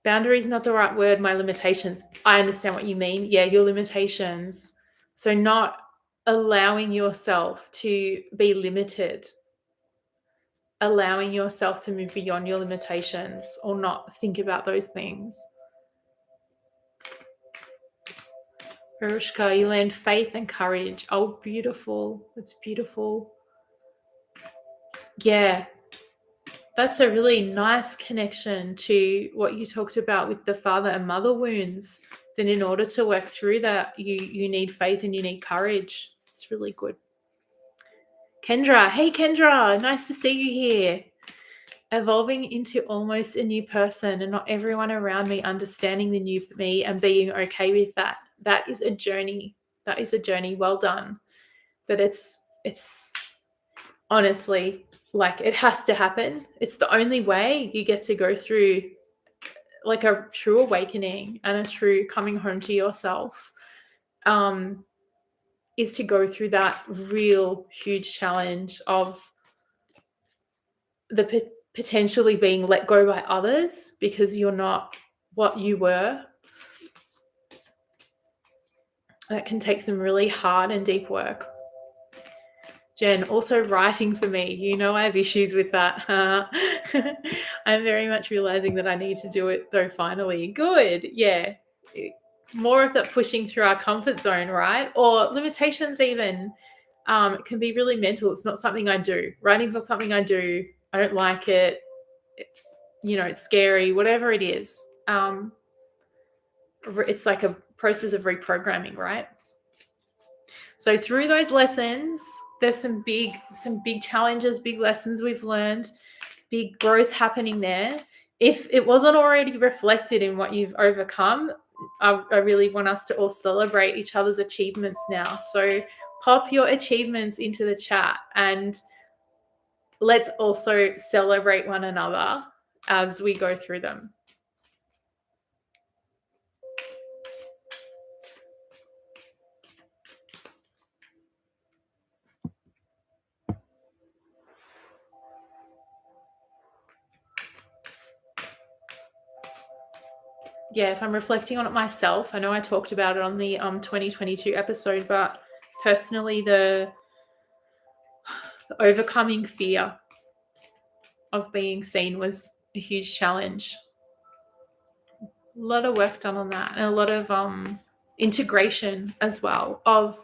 Boundary is not the right word. My limitations. I understand what you mean. Yeah, your limitations. So not allowing yourself to be limited, allowing yourself to move beyond your limitations or not think about those things. Verushka, you learned faith and courage. Oh, beautiful. It's beautiful. Yeah, that's a really nice connection to what you talked about with the father and mother wounds. Then in order to work through that, you need faith and you need courage. It's really good. Kendra, hey Kendra, nice to see you here. Evolving into almost a new person and not everyone around me understanding the new me and being okay with that. That is a journey. That is a journey. Well done. But it's honestly, like, it has to happen. It's the only way you get to go through like a true awakening and a true coming home to yourself, is to go through that real huge challenge of the potentially being let go by others because you're not what you were. That can take some really hard and deep work. Jen, also writing for me. You know I have issues with that. I'm very much realizing that I need to do it though finally. Good. Yeah. More of that pushing through our comfort zone, right? Or limitations even. It can be really mental. It's not something I do. Writing's not something I do. I don't like it. It's scary, whatever it is. It's like a process of reprogramming, right? So through those lessons, there's some big challenges, big lessons we've learned, big growth happening there. If it wasn't already reflected in what you've overcome, I really want us to all celebrate each other's achievements now. So pop your achievements into the chat and let's also celebrate one another as we go through them. Yeah, if I'm reflecting on it myself, I know I talked about it on the 2022 episode, but personally, the overcoming fear of being seen was a huge challenge. A lot of work done on that, and a lot of integration as well of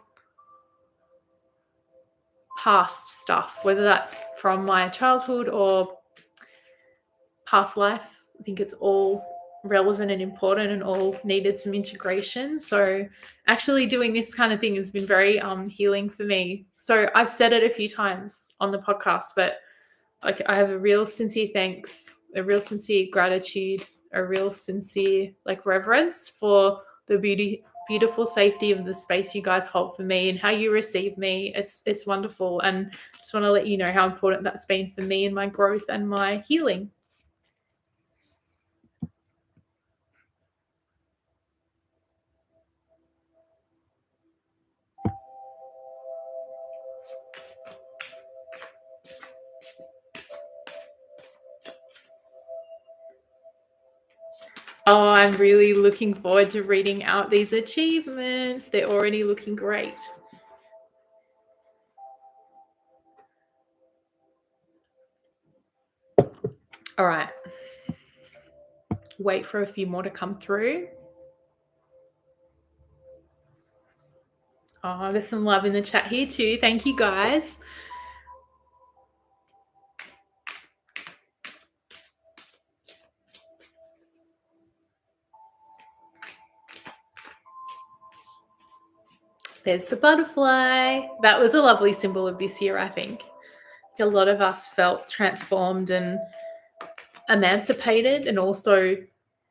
past stuff, whether that's from my childhood or past life. I think it's all relevant and important and all needed some integration. So actually doing this kind of thing has been very healing for me. So I've said it a few times on the podcast, but like, I have a real sincere thanks, a real sincere gratitude, a real sincere reverence for the beautiful safety of the space you guys hold for me and how you receive me. It's wonderful, and just want to let you know how important that's been for me and my growth and my healing. Oh, I'm really looking forward to reading out these achievements. They're already looking great. All right. Wait for a few more to come through. Oh, there's some love in the chat here too. Thank you, guys. There's the butterfly. That was a lovely symbol of this year, I think. A lot of us felt transformed and emancipated, and also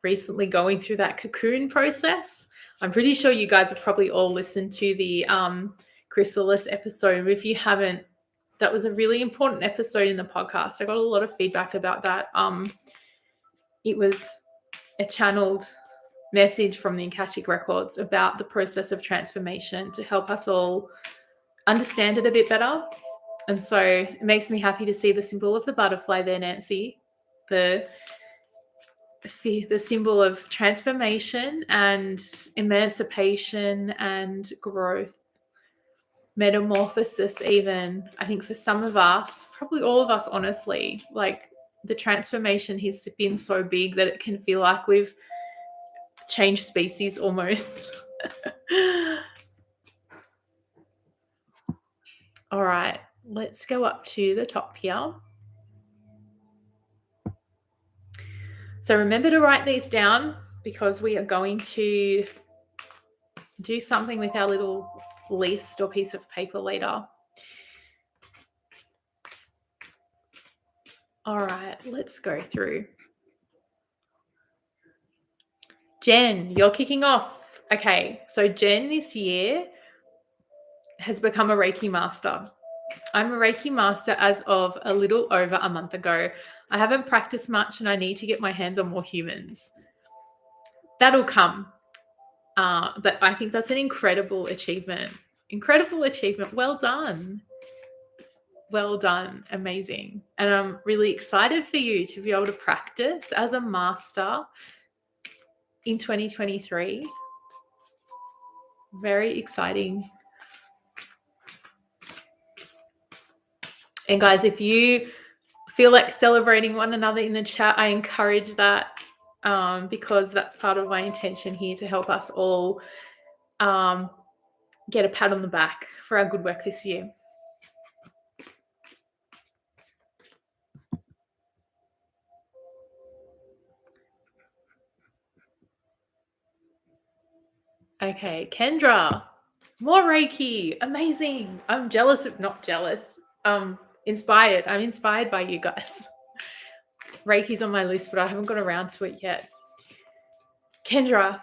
recently going through that cocoon process. I'm pretty sure you guys have probably all listened to the chrysalis episode. If you haven't, that was a really important episode in the podcast. I got a lot of feedback about that. It was a channeled message from the Akashic Records about the process of transformation to help us all understand it a bit better. And so it makes me happy to see the symbol of the butterfly there, Nancy. The symbol of transformation and emancipation and growth, metamorphosis even. I think for some of us, probably all of us, honestly, like the transformation has been so big that it can feel like we've changed species almost. All right, let's go up to the top here. So remember to write these down, because we are going to do something with our little list or piece of paper later. All right, let's go through. Jen, you're kicking off. Okay, so Jen this year has become a Reiki master. I'm a Reiki master as of a little over a month ago. I haven't practiced much and I need to get my hands on more humans. That'll come. But I think that's an incredible achievement. Incredible achievement. Well done. Well done. Amazing. And I'm really excited for you to be able to practice as a master in 2023. Very exciting. And guys, if you feel like celebrating one another in the chat, I encourage that, because that's part of my intention here, to help us all get a pat on the back for our good work this year. Okay, Kendra, more Reiki. Amazing. I'm jealous of, not jealous, inspired. I'm inspired by you guys. Reiki's on my list, but I haven't got around to it yet. Kendra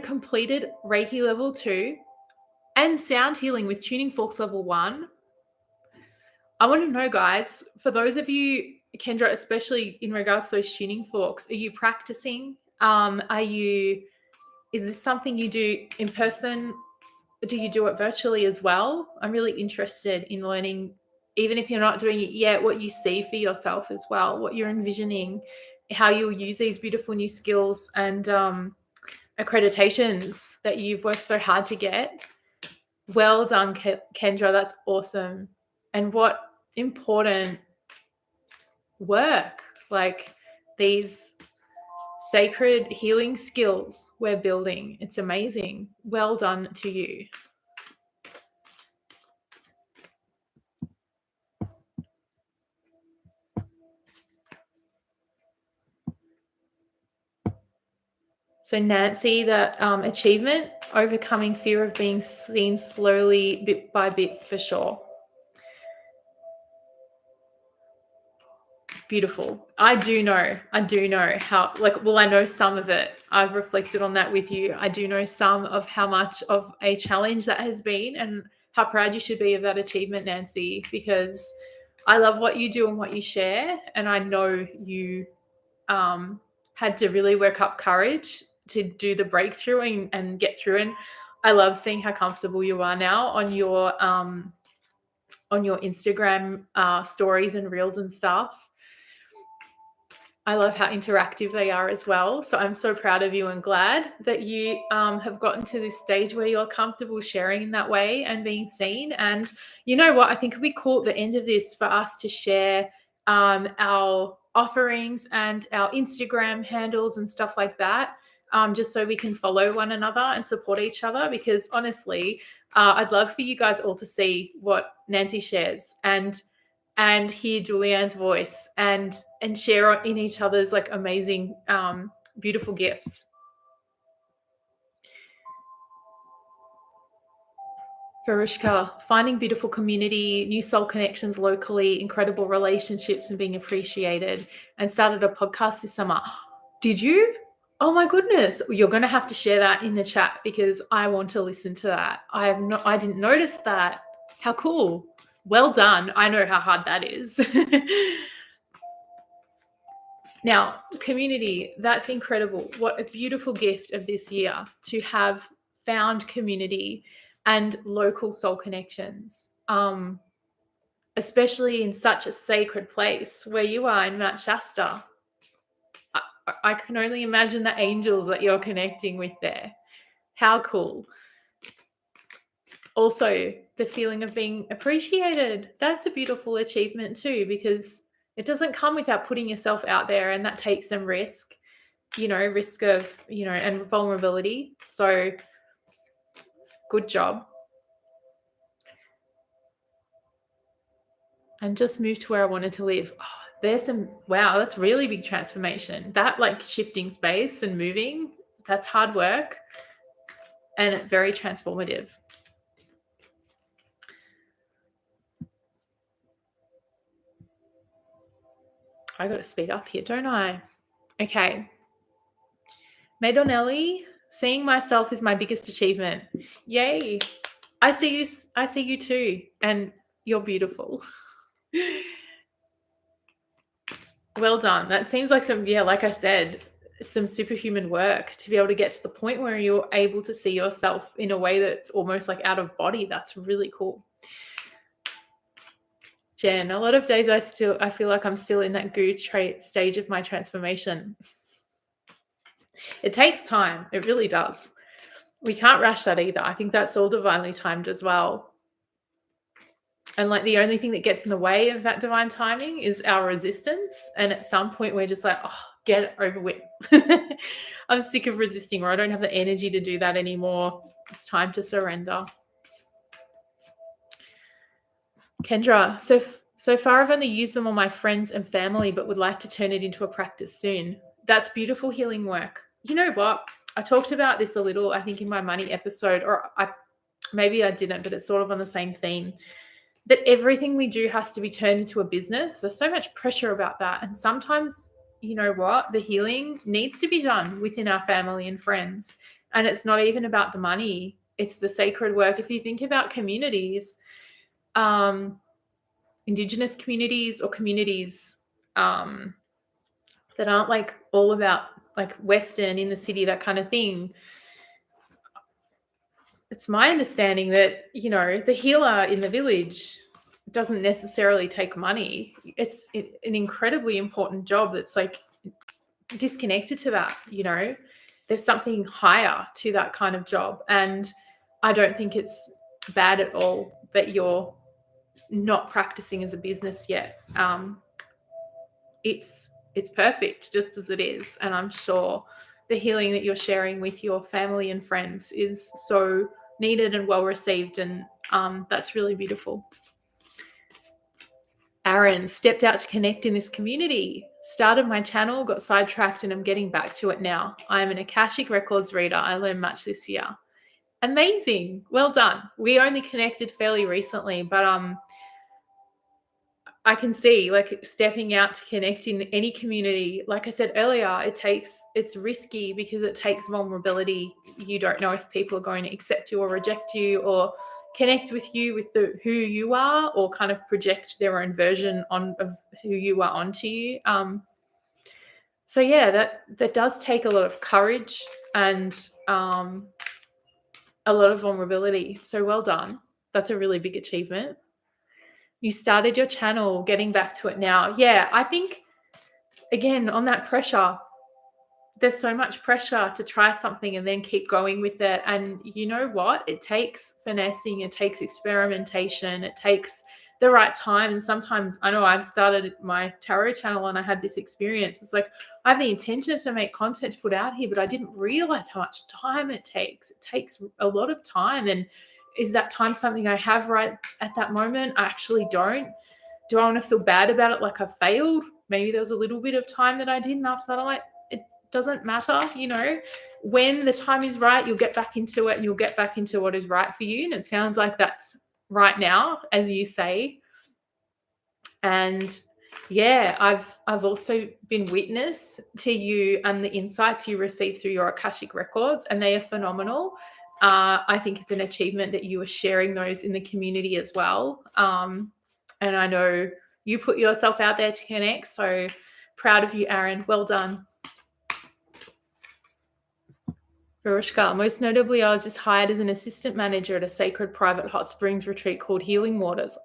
completed Reiki level 2 and sound healing with tuning forks level 1. I want to know, guys, for those of you, Kendra, especially in regards to those tuning forks, are you practicing? Is this something you do in person? Do you do it virtually as well? I'm really interested in learning, even if you're not doing it yet, what you see for yourself as well, what you're envisioning, how you'll use these beautiful new skills and accreditations that you've worked so hard to get. Well done, Kendra. That's awesome. And what important work, like these sacred healing skills we're building. It's amazing. Well done to you. So Nancy, the achievement, overcoming fear of being seen slowly, bit by bit, for sure. Beautiful. I do know how, I know some of it. I've reflected on that with you. I do know some of how much of a challenge that has been, and how proud you should be of that achievement, Nancy, because I love what you do and what you share. And I know you had to really work up courage to do the breakthrough and get through. And I love seeing how comfortable you are now on your Instagram stories and reels and stuff. I love how interactive they are as well. So I'm so proud of you and glad that you have gotten to this stage where you're comfortable sharing in that way and being seen. And you know what? I think it'd be cool at the end of this for us to share our offerings and our Instagram handles and stuff like that, just so we can follow one another and support each other. Because honestly, I'd love for you guys all to see what Nancy shares and hear Julianne's voice and share in each other's like amazing, beautiful gifts. Varushka, finding beautiful community, new soul connections locally, incredible relationships and being appreciated, and started a podcast this summer. Did you? Oh my goodness. You're going to have to share that in the chat because I want to listen to that. I didn't notice that. How cool. Well done. I know how hard that is. Now, community, that's incredible. What a beautiful gift of this year to have found community and local soul connections, especially in such a sacred place where you are in Mount Shasta. I can only imagine the angels that you're connecting with there. How cool. Also, the feeling of being appreciated. That's a beautiful achievement too, because it doesn't come without putting yourself out there, and that takes some risk, risk of, and vulnerability. So good job. And just move to where I wanted to live. Oh, wow, that's really big transformation. That like shifting space and moving, that's hard work and very transformative. I got to speed up here, don't I? Okay. Natalie, seeing myself is my biggest achievement. Yay. I see you too. And you're beautiful. Well done. That seems like like I said, some superhuman work to be able to get to the point where you're able to see yourself in a way that's almost like out of body. That's really cool. Jen, a lot of days I feel like I'm still in that goo stage of my transformation. It takes time. It really does. We can't rush that either. I think that's all divinely timed as well. And like the only thing that gets in the way of that divine timing is our resistance. And at some point we're just like, get it over with. I'm sick of resisting, or I don't have the energy to do that anymore. It's time to surrender. Kendra, so far I've only used them on my friends and family, but would like to turn it into a practice soon. That's beautiful healing work. You know what? I talked about this a little, I think, in my money episode, or maybe I didn't, but it's sort of on the same theme, that everything we do has to be turned into a business. There's so much pressure about that. And sometimes, you know what? The healing needs to be done within our family and friends. And it's not even about the money. It's the sacred work. If you think about communities, Indigenous communities or communities that aren't like all about like Western in the city, that kind of thing. It's my understanding that, the healer in the village doesn't necessarily take money. It's an incredibly important job that's like disconnected to that, There's something higher to that kind of job. And I don't think it's bad at all that you're not practicing as a business yet. It's perfect just as it is. And I'm sure the healing that you're sharing with your family and friends is so needed and well received. And that's really beautiful. Aaron, stepped out to connect in this community. Started my channel, got sidetracked, and I'm getting back to it now. I'm an Akashic Records reader. I learned much this year. Amazing. Well done. We only connected fairly recently, but I can see like stepping out to connect in any community. Like I said earlier, it's risky because it takes vulnerability. You don't know if people are going to accept you or reject you or connect with you with who you are, or kind of project their own version of who you are onto you. So yeah, that does take a lot of courage and a lot of vulnerability. So well done. That's a really big achievement. You started your channel, getting back to it now. Yeah, I think again, on that pressure, there's so much pressure to try something and then keep going with it. And you know what? It takes finessing, it takes experimentation, it takes the right time. And sometimes I know I've started my tarot channel and I had this experience. It's like I have the intention to make content to put out here, but I didn't realize how much time it takes. It takes a lot of time. And is that time something I have right at that moment? I actually don't. Do I want to feel bad about it like I failed? Maybe there was a little bit of time that I didn't. After that, I'm like, it doesn't matter, when the time is right, you'll get back into it and you'll get back into what is right for you. And it sounds like that's right now, as you say. And yeah, I've also been witness to you and the insights you receive through your Akashic records, and they are phenomenal. I think it's an achievement that you are sharing those in the community as well. And I know you put yourself out there to connect. So proud of you, Aaron. Well done. Varushka, most notably, I was just hired as an assistant manager at a sacred private hot springs retreat called Healing Waters.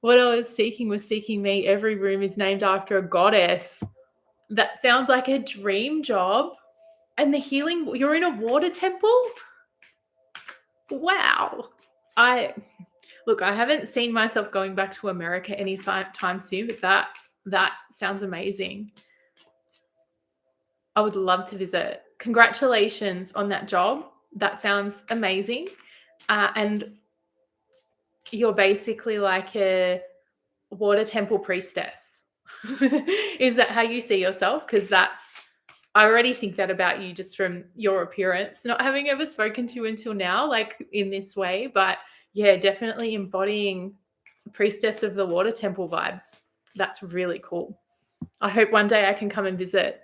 What I was seeking was seeking me. Every room is named after a goddess. That sounds like a dream job. And the healing, you're in a water temple? Wow. I haven't seen myself going back to America anytime soon, but that sounds amazing. I would love to visit. Congratulations on that job. That sounds amazing. And you're basically like a water temple priestess. Is that how you see yourself? Because I already think that about you just from your appearance, not having ever spoken to you until now, like in this way. But yeah, definitely embodying priestess of the water temple vibes. That's really cool. I hope one day I can come and visit.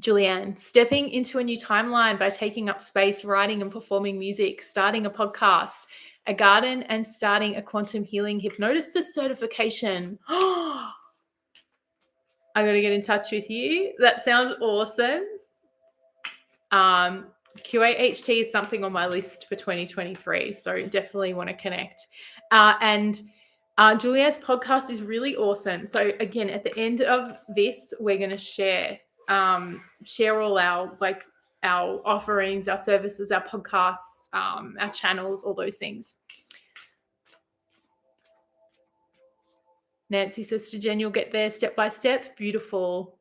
Julianne, stepping into a new timeline by taking up space, writing and performing music, starting a podcast, a garden, and starting a quantum healing hypnotist certification. I got to get in touch with you. That sounds awesome. QAHT is something on my list for 2023, so definitely want to connect. And Julianne's podcast is really awesome. So again, at the end of this, we're going to share all our offerings, our services, our podcasts, our channels, all those things. Nancy says to Jen, you'll get there step by step. Beautiful.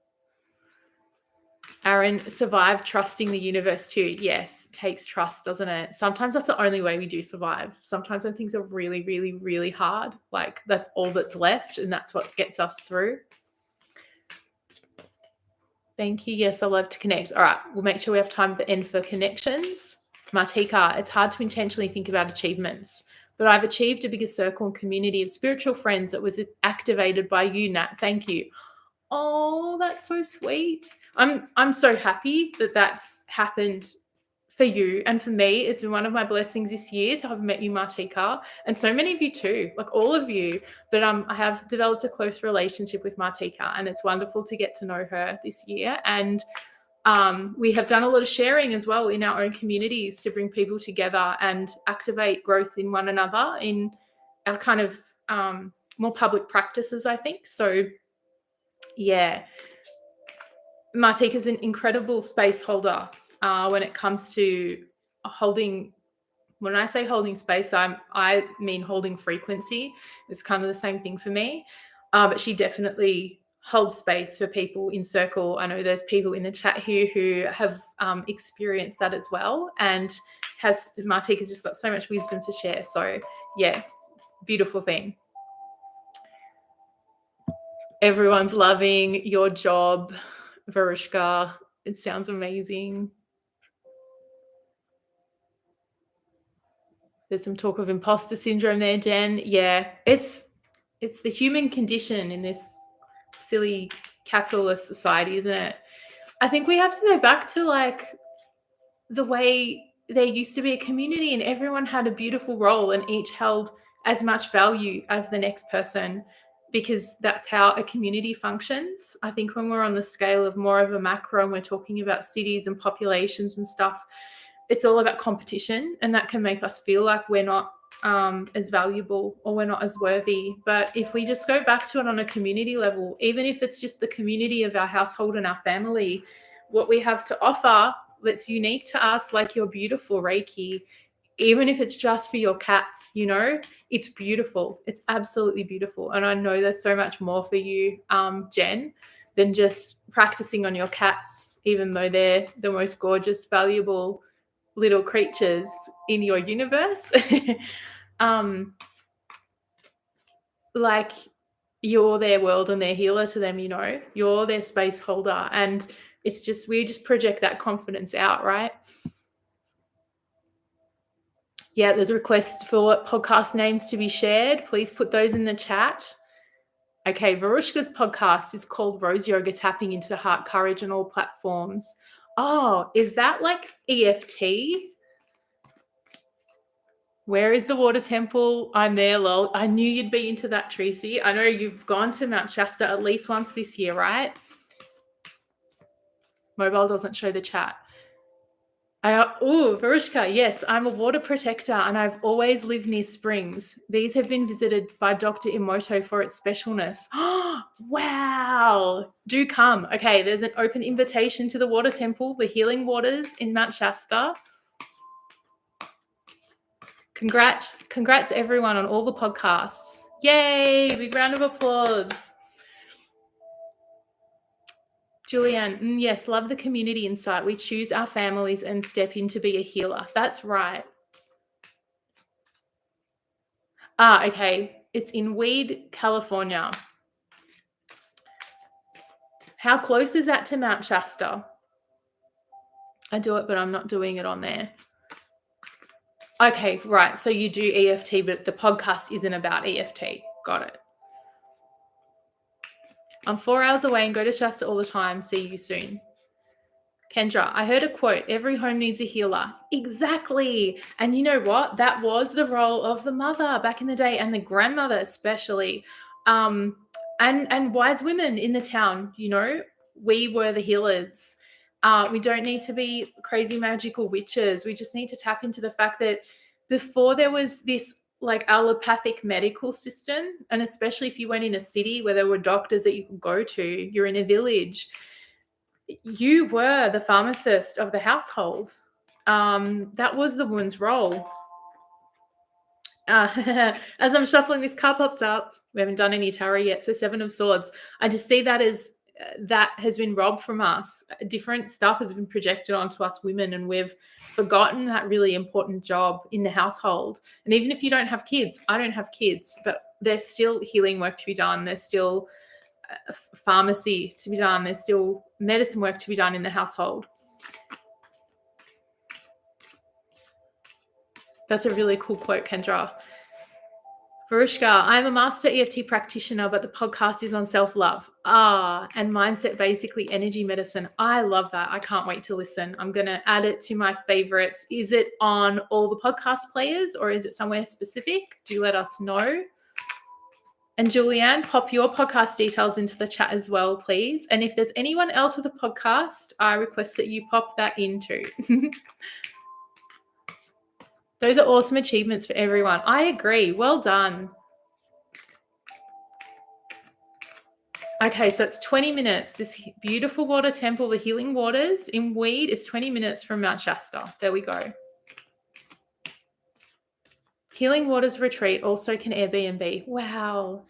Aaron, survive trusting the universe too. Yes, takes trust, doesn't it? Sometimes that's the only way we do survive. Sometimes when things are really, really, really hard, like that's all that's left and that's what gets us through. Thank you. Yes, I love to connect. All right, we'll make sure we have time at the end for connections. Martika, it's hard to intentionally think about achievements, but I've achieved a bigger circle and community of spiritual friends that was activated by you, Nat. Thank you. Oh, that's so sweet. I'm so happy that that's happened for you and for me. It's been one of my blessings this year to have met you, Martika, and so many of you too, like all of you. But I have developed a close relationship with Martika, and it's wonderful to get to know her this year. And we have done a lot of sharing as well in our own communities to bring people together and activate growth in one another in our kind of more public practices, I think. So yeah, Martika is an incredible space holder when it comes to holding. When I say holding space, I mean holding frequency. It's kind of the same thing for me. But she definitely holds space for people in circle. I know there's people in the chat here who have experienced that as well. And Martika's just got so much wisdom to share. So yeah, beautiful thing. Everyone's loving your job, Varushka. It sounds amazing. There's some talk of imposter syndrome there, Jen. Yeah, it's the human condition in this silly capitalist society, isn't it? I think we have to go back to like the way there used to be a community and everyone had a beautiful role and each held as much value as the next person, because that's how a community functions. I think when we're on the scale of more of a macro and we're talking about cities and populations and stuff, it's all about competition, and that can make us feel like we're not as valuable, or we're not as worthy. But if we just go back to it on a community level, even if it's just the community of our household and our family, what we have to offer that's unique to us, like your beautiful Reiki, even if it's just for your cats, it's beautiful. It's absolutely beautiful. And I know there's so much more for you, Jen, than just practicing on your cats, even though they're the most gorgeous, valuable little creatures in your universe. Like, you're their world and their healer to them, you're their space holder. And it's just, we just project that confidence out, right? Yeah, there's requests for podcast names to be shared. Please put those in the chat. Okay, Varushka's podcast is called Rose Yoga Tapping into the Heart Courage on all platforms. Oh, is that like EFT? Where is the water temple? I'm there, lol. I knew you'd be into that, Tracy. I know you've gone to Mount Shasta at least once this year, right? Mobile doesn't show the chat. Varushka, yes, I'm a water protector and I've always lived near springs. These have been visited by Dr. Emoto for its specialness. Oh, wow. Do come. Okay, there's an open invitation to the water temple, the healing waters in Mount Shasta. Congrats everyone on all the podcasts. Yay, big round of applause. Julianne, yes, love the community insight. We choose our families and step in to be a healer. That's right. Okay. It's in Weed, California. How close is that to Mount Shasta? I do it, but I'm not doing it on there. Okay, right. So you do EFT, but the podcast isn't about EFT. Got it. I'm 4 hours away and go to Shasta all the time. See you soon. Kendra, I heard a quote, every home needs a healer. Exactly. And you know what? That was the role of the mother back in the day, and the grandmother especially. And wise women in the town, we were the healers. We don't need to be crazy magical witches. We just need to tap into the fact that before there was this like allopathic medical system, and especially if you went in a city where there were doctors that you could go to, you're in a village, you were the pharmacist of the household. That was the woman's role. As I'm shuffling, this card pops up. We haven't done any tarot yet, so 7 of Swords. I just see that as that has been robbed from us. Different stuff has been projected onto us women, and we've forgotten that really important job in the household. And even if you don't have kids, I don't have kids, but there's still healing work to be done. There's still pharmacy to be done. There's still medicine work to be done in the household. That's a really cool quote, Kendra. Varushka, I'm a master EFT practitioner, but the podcast is on self-love. And mindset, basically energy medicine. I love that. I can't wait to listen. I'm going to add it to my favorites. Is it on all the podcast players or is it somewhere specific? Do let us know. And Julianne, pop your podcast details into the chat as well, please. And if there's anyone else with a podcast, I request that you pop that in too. Those are awesome achievements for everyone. I agree. Well done. Okay, so it's 20 minutes. This beautiful water temple, the Healing Waters in Weed, is 20 minutes from Mount Shasta. There we go. Healing Waters Retreat also can Airbnb. Wow.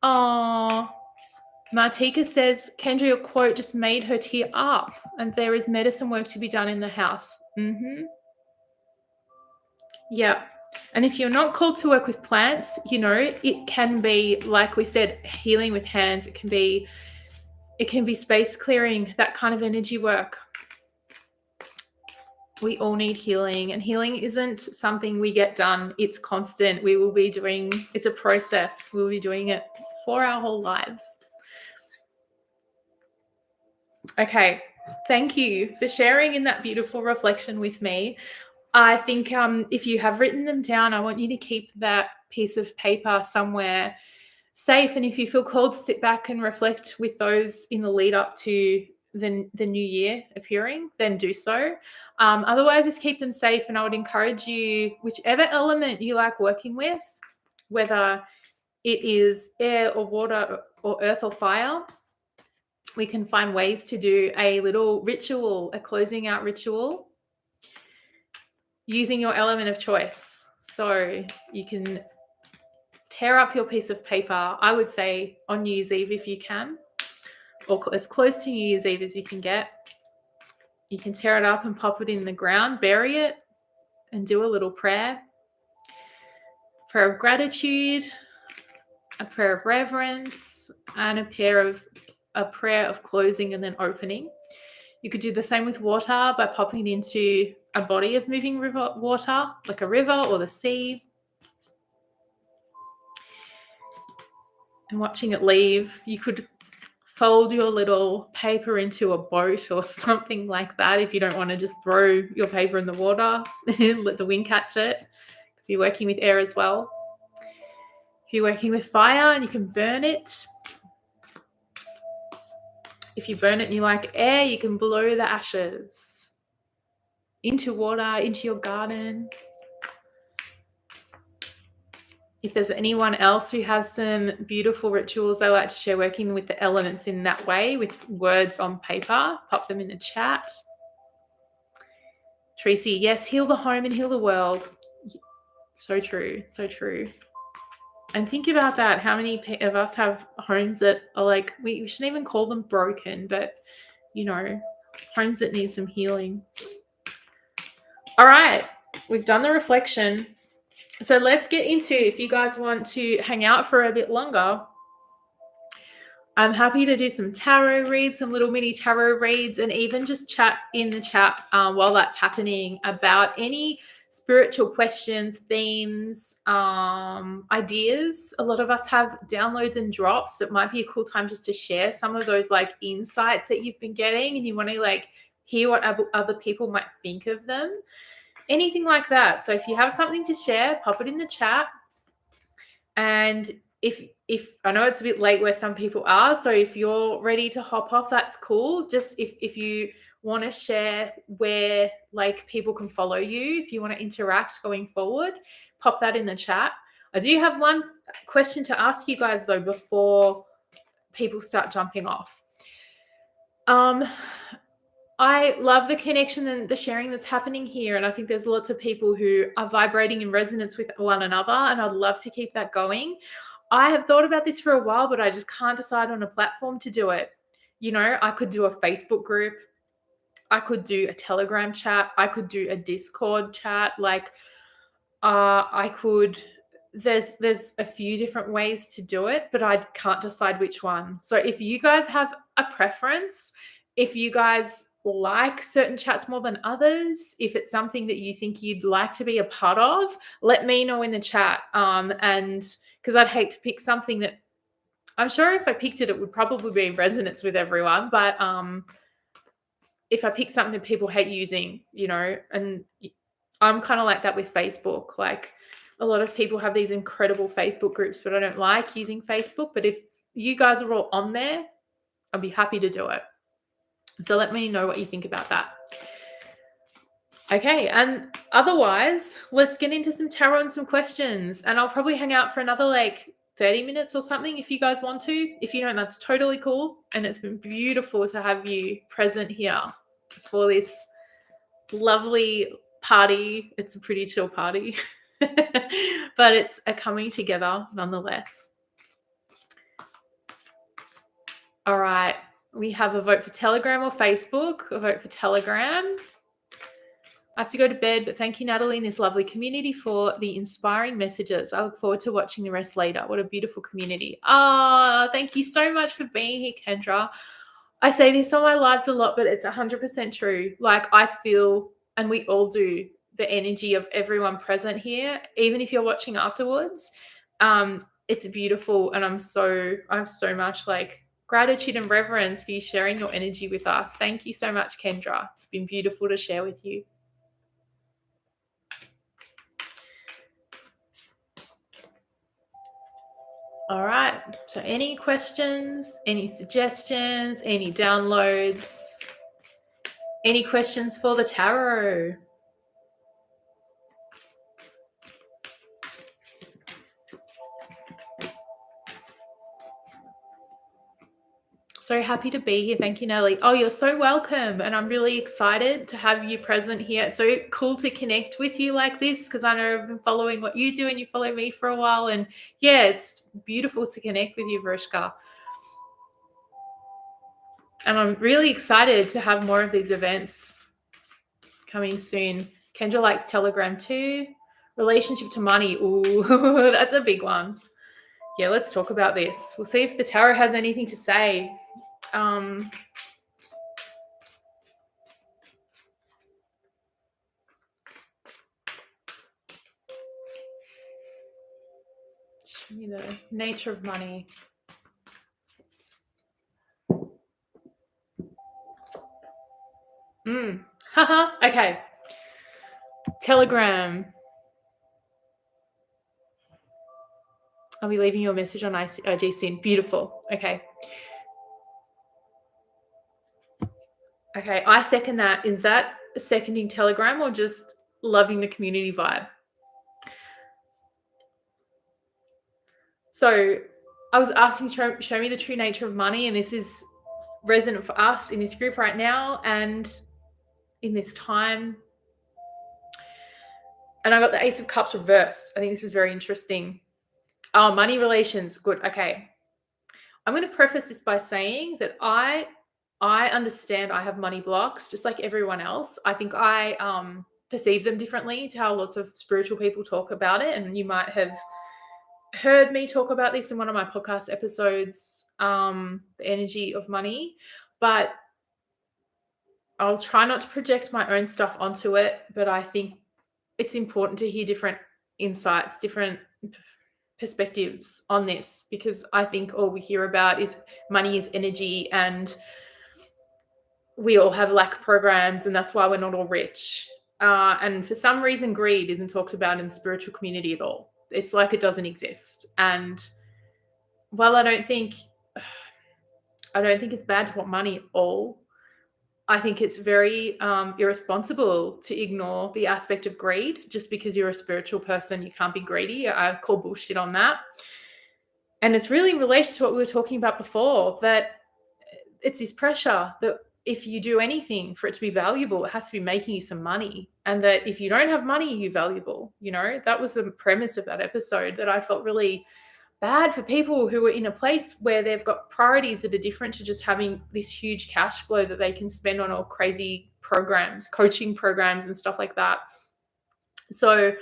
Oh, Martika says, Kendra, your quote just made her tear up, and there is medicine work to be done in the house. Yeah. And if you're not called to work with plants, it can be, like we said, healing with hands. It can be space clearing, that kind of energy work. We all need healing, and healing isn't something we get done. It's constant. It's a process. We'll be doing it for our whole lives. Okay. Thank you for sharing in that beautiful reflection with me. I think if you have written them down, I want you to keep that piece of paper somewhere safe. And if you feel called to sit back and reflect with those in the lead up to the new year appearing, then do so. Otherwise, just keep them safe. And I would encourage you, whichever element you like working with, whether it is air or water or earth or fire, we can find ways to do a little ritual, a closing out ritual, using your element of choice. So you can tear up your piece of paper, I would say on New Year's Eve if you can, or as close to New Year's Eve as you can get. You can tear it up and pop it in the ground, bury it, and do a little prayer. Prayer of gratitude, a prayer of reverence, and a prayer of closing and then opening. You could do the same with water by popping it into a body of moving river water, like a river or the sea, and watching it leave. You could fold your little paper into a boat or something like that if you don't want to just throw your paper in the water and let the wind catch it. If you're working with air as well. If you're working with fire, and you can burn it. If you burn it and you like air, you can blow the ashes into water, into your garden. If there's anyone else who has some beautiful rituals they like to share working with the elements in that way, with words on paper, pop them in the chat. Tracy, yes, heal the home and heal the world. So true, so true. And think about that. How many of us have homes that are like, we shouldn't even call them broken, but, you know, homes that need some healing. All right, we've done the reflection. So let's get into, if you guys want to hang out for a bit longer, I'm happy to do some tarot reads, some little mini tarot reads, and even just chat in the chat while that's happening about any spiritual questions, themes, ideas. A lot of us have downloads and drops. It might be a cool time just to share some of those like insights that you've been getting, and you want to like hear what other people might think of them. Anything like that. So if you have something to share, pop it in the chat. And if I know it's a bit late where some people are, so if you're ready to hop off, that's cool. Just if you want to share where like people can follow you, if you want to interact going forward, pop that in the chat. I do have one question to ask you guys though before people start jumping off. I love the connection and the sharing that's happening here, and I think there's lots of people who are vibrating in resonance with one another, and I'd love to keep that going. I have thought about this for a while, but I just can't decide on a platform to do it. You know, I could do a Facebook group, I could do a Telegram chat, I could do a Discord chat, like I could, there's a few different ways to do it, but I can't decide which one. So if you guys have a preference, if you guys like certain chats more than others, if it's something that you think you'd like to be a part of, let me know in the chat. And because I'd hate to pick something that, I'm sure if I picked it, it would probably be in resonance with everyone. But if I pick something that people hate using, you know, and I'm kind of like that with Facebook. Like a lot of people have these incredible Facebook groups, but I don't like using Facebook. But if you guys are all on there, I'll be happy to do it. So let me know what you think about that. Okay, and otherwise, let's get into some tarot and some questions. And I'll probably hang out for another like 30 minutes or something if you guys want to. If you don't, that's totally cool. And it's been beautiful to have you present here for this lovely party. It's a pretty chill party, but it's a coming together nonetheless. All right. We have a vote for Telegram or Facebook. A vote for Telegram. I have to go to bed, but thank you, Natalie, and this lovely community for the inspiring messages. I look forward to watching the rest later. What a beautiful community. Thank you so much for being here, Kendra. I say this on my lives a lot, but it's 100% true. Like I feel, and we all do, the energy of everyone present here, even if you're watching afterwards. It's beautiful, and I have so much like gratitude and reverence for you sharing your energy with us. Thank you so much, Kendra. It's been beautiful to share with you. All right. So any questions, any suggestions, any downloads, any questions for the tarot? So happy to be here. Thank you, Natalie. Oh, you're so welcome. And I'm really excited to have you present here. It's so cool to connect with you like this because I know I've been following what you do and you follow me for a while. And yeah, it's beautiful to connect with you, Varishka. And I'm really excited to have more of these events coming soon. Kendra likes Telegram too. Relationship to money. Ooh, that's a big one. Yeah, let's talk about this. We'll see if the tarot has anything to say. Show me the nature of money. Haha. Okay. Telegram. I'll be leaving you a message on IGC. Beautiful. Okay. Okay. I second that. Is that seconding Telegram or just loving the community vibe? So I was asking, show me the true nature of money. And this is resonant for us in this group right now and in this time. And I got the Ace of Cups reversed. I think this is very interesting. Oh, money relations. Good. Okay. I'm going to preface this by saying that I understand I have money blocks just like everyone else. I think I perceive them differently to how lots of spiritual people talk about it. And you might have heard me talk about this in one of my podcast episodes, the energy of money. But I'll try not to project my own stuff onto it. But I think it's important to hear different insights, different perspectives on this, because I think all we hear about is money is energy and we all have lack programs and that's why we're not all rich. And for some reason, greed isn't talked about in the spiritual community at all. It's like it doesn't exist. And while I don't think it's bad to want money at all, I think it's very irresponsible to ignore the aspect of greed. Just because you're a spiritual person, you can't be greedy. I call bullshit on that. And it's really in relation to what we were talking about before, that it's this pressure that if you do anything for it to be valuable, it has to be making you some money. And that if you don't have money, you're valuable. You know, that was the premise of that episode, that I felt really bad for people who are in a place where they've got priorities that are different to just having this huge cash flow that they can spend on all crazy programs, coaching programs and stuff like that. So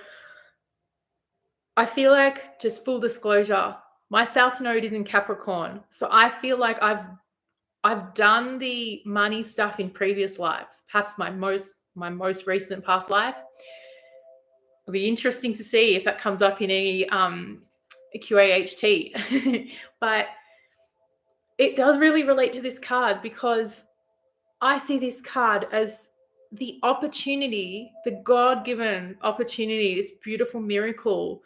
I feel like, just full disclosure, my South Node is in Capricorn. So I feel like I've done the money stuff in previous lives, perhaps my most recent past life. It'll be interesting to see if that comes up in any QAHT. But it does really relate to this card, because I see this card as the opportunity, the God-given opportunity, this beautiful miracle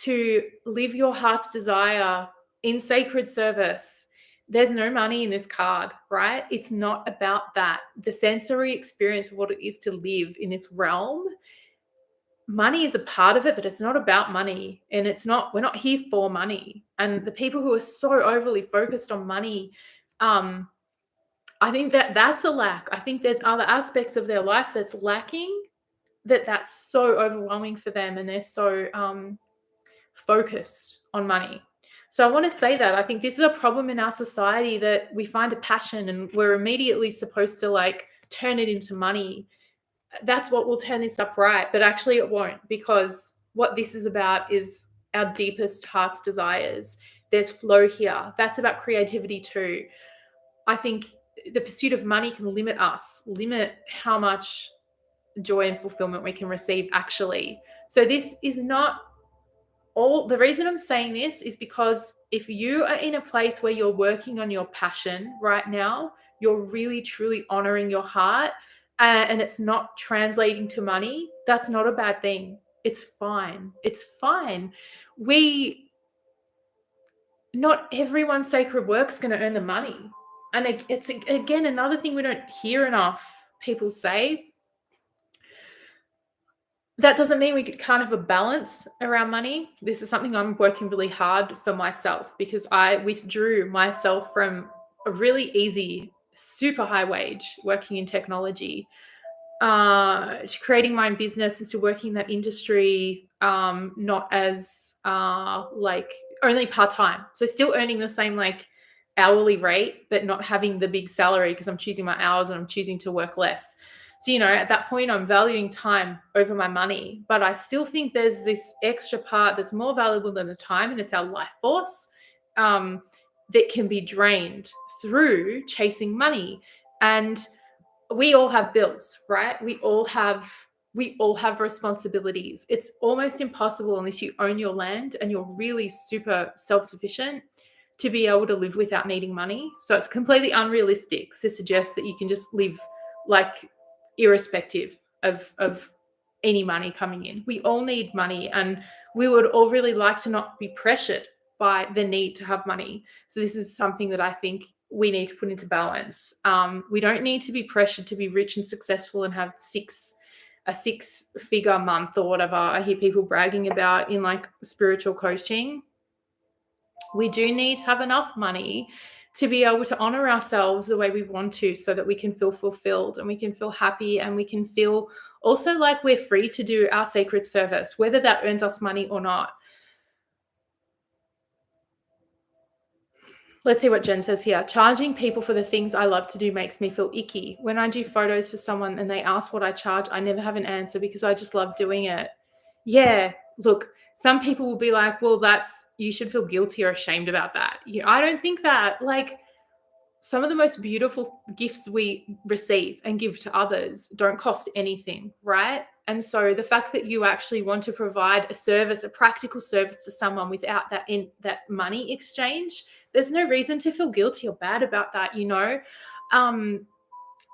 to live your heart's desire in sacred service. There's no money in this card, right? It's not about that. The sensory experience of what it is to live in this realm. Money is a part of it, but it's not about money. And we're not here for money. And the people who are so overly focused on money, I think that's a lack. I think there's other aspects of their life that's lacking, that's so overwhelming for them, and they're so focused on money. So I want to say that I think this is a problem in our society, that we find a passion and we're immediately supposed to like turn it into money. That's what will turn this up right. But actually it won't, because what this is about is our deepest heart's desires. There's flow here. That's about creativity too. I think the pursuit of money can limit us, limit how much joy and fulfillment we can receive actually. So this is not all. The reason I'm saying this is because if you are in a place where you're working on your passion right now, you're really truly honoring your heart, and it's not translating to money, that's not a bad thing. It's fine. It's fine. We not everyone's sacred work's going to earn the money. And it's, again, another thing we don't hear enough people say. That doesn't mean we can't have a balance around money. This is something I'm working really hard for myself, because I withdrew myself from a really easy, super high wage working in technology, to creating my own business and to working in that industry, not as like only part-time. So still earning the same like hourly rate, but not having the big salary because I'm choosing my hours and I'm choosing to work less. So, at that point, I'm valuing time over my money, but I still think there's this extra part that's more valuable than the time, and it's our life force, that can be drained through chasing money. And we all have bills, right? We all have responsibilities. It's almost impossible, unless you own your land and you're really super self-sufficient, to be able to live without needing money. So it's completely unrealistic to suggest that you can just live like irrespective of any money coming in. We all need money, and we would all really like to not be pressured by the need to have money. So this is something that I think we need to put into balance. We don't need to be pressured to be rich and successful and have a six-figure month or whatever I hear people bragging about in like spiritual coaching. We do need to have enough money to be able to honor ourselves the way we want to, so that we can feel fulfilled and we can feel happy and we can feel also like we're free to do our sacred service, whether that earns us money or not. Let's see what Jen says here. Charging people for the things I love to do makes me feel icky. When I do photos for someone and they ask what I charge, I never have an answer because I just love doing it. Yeah, look, some people will be like, well, you should feel guilty or ashamed about that. I don't think that. Like, some of the most beautiful gifts we receive and give to others don't cost anything, right? And so the fact that you actually want to provide a service, a practical service to someone without that money exchange, there's no reason to feel guilty or bad about that.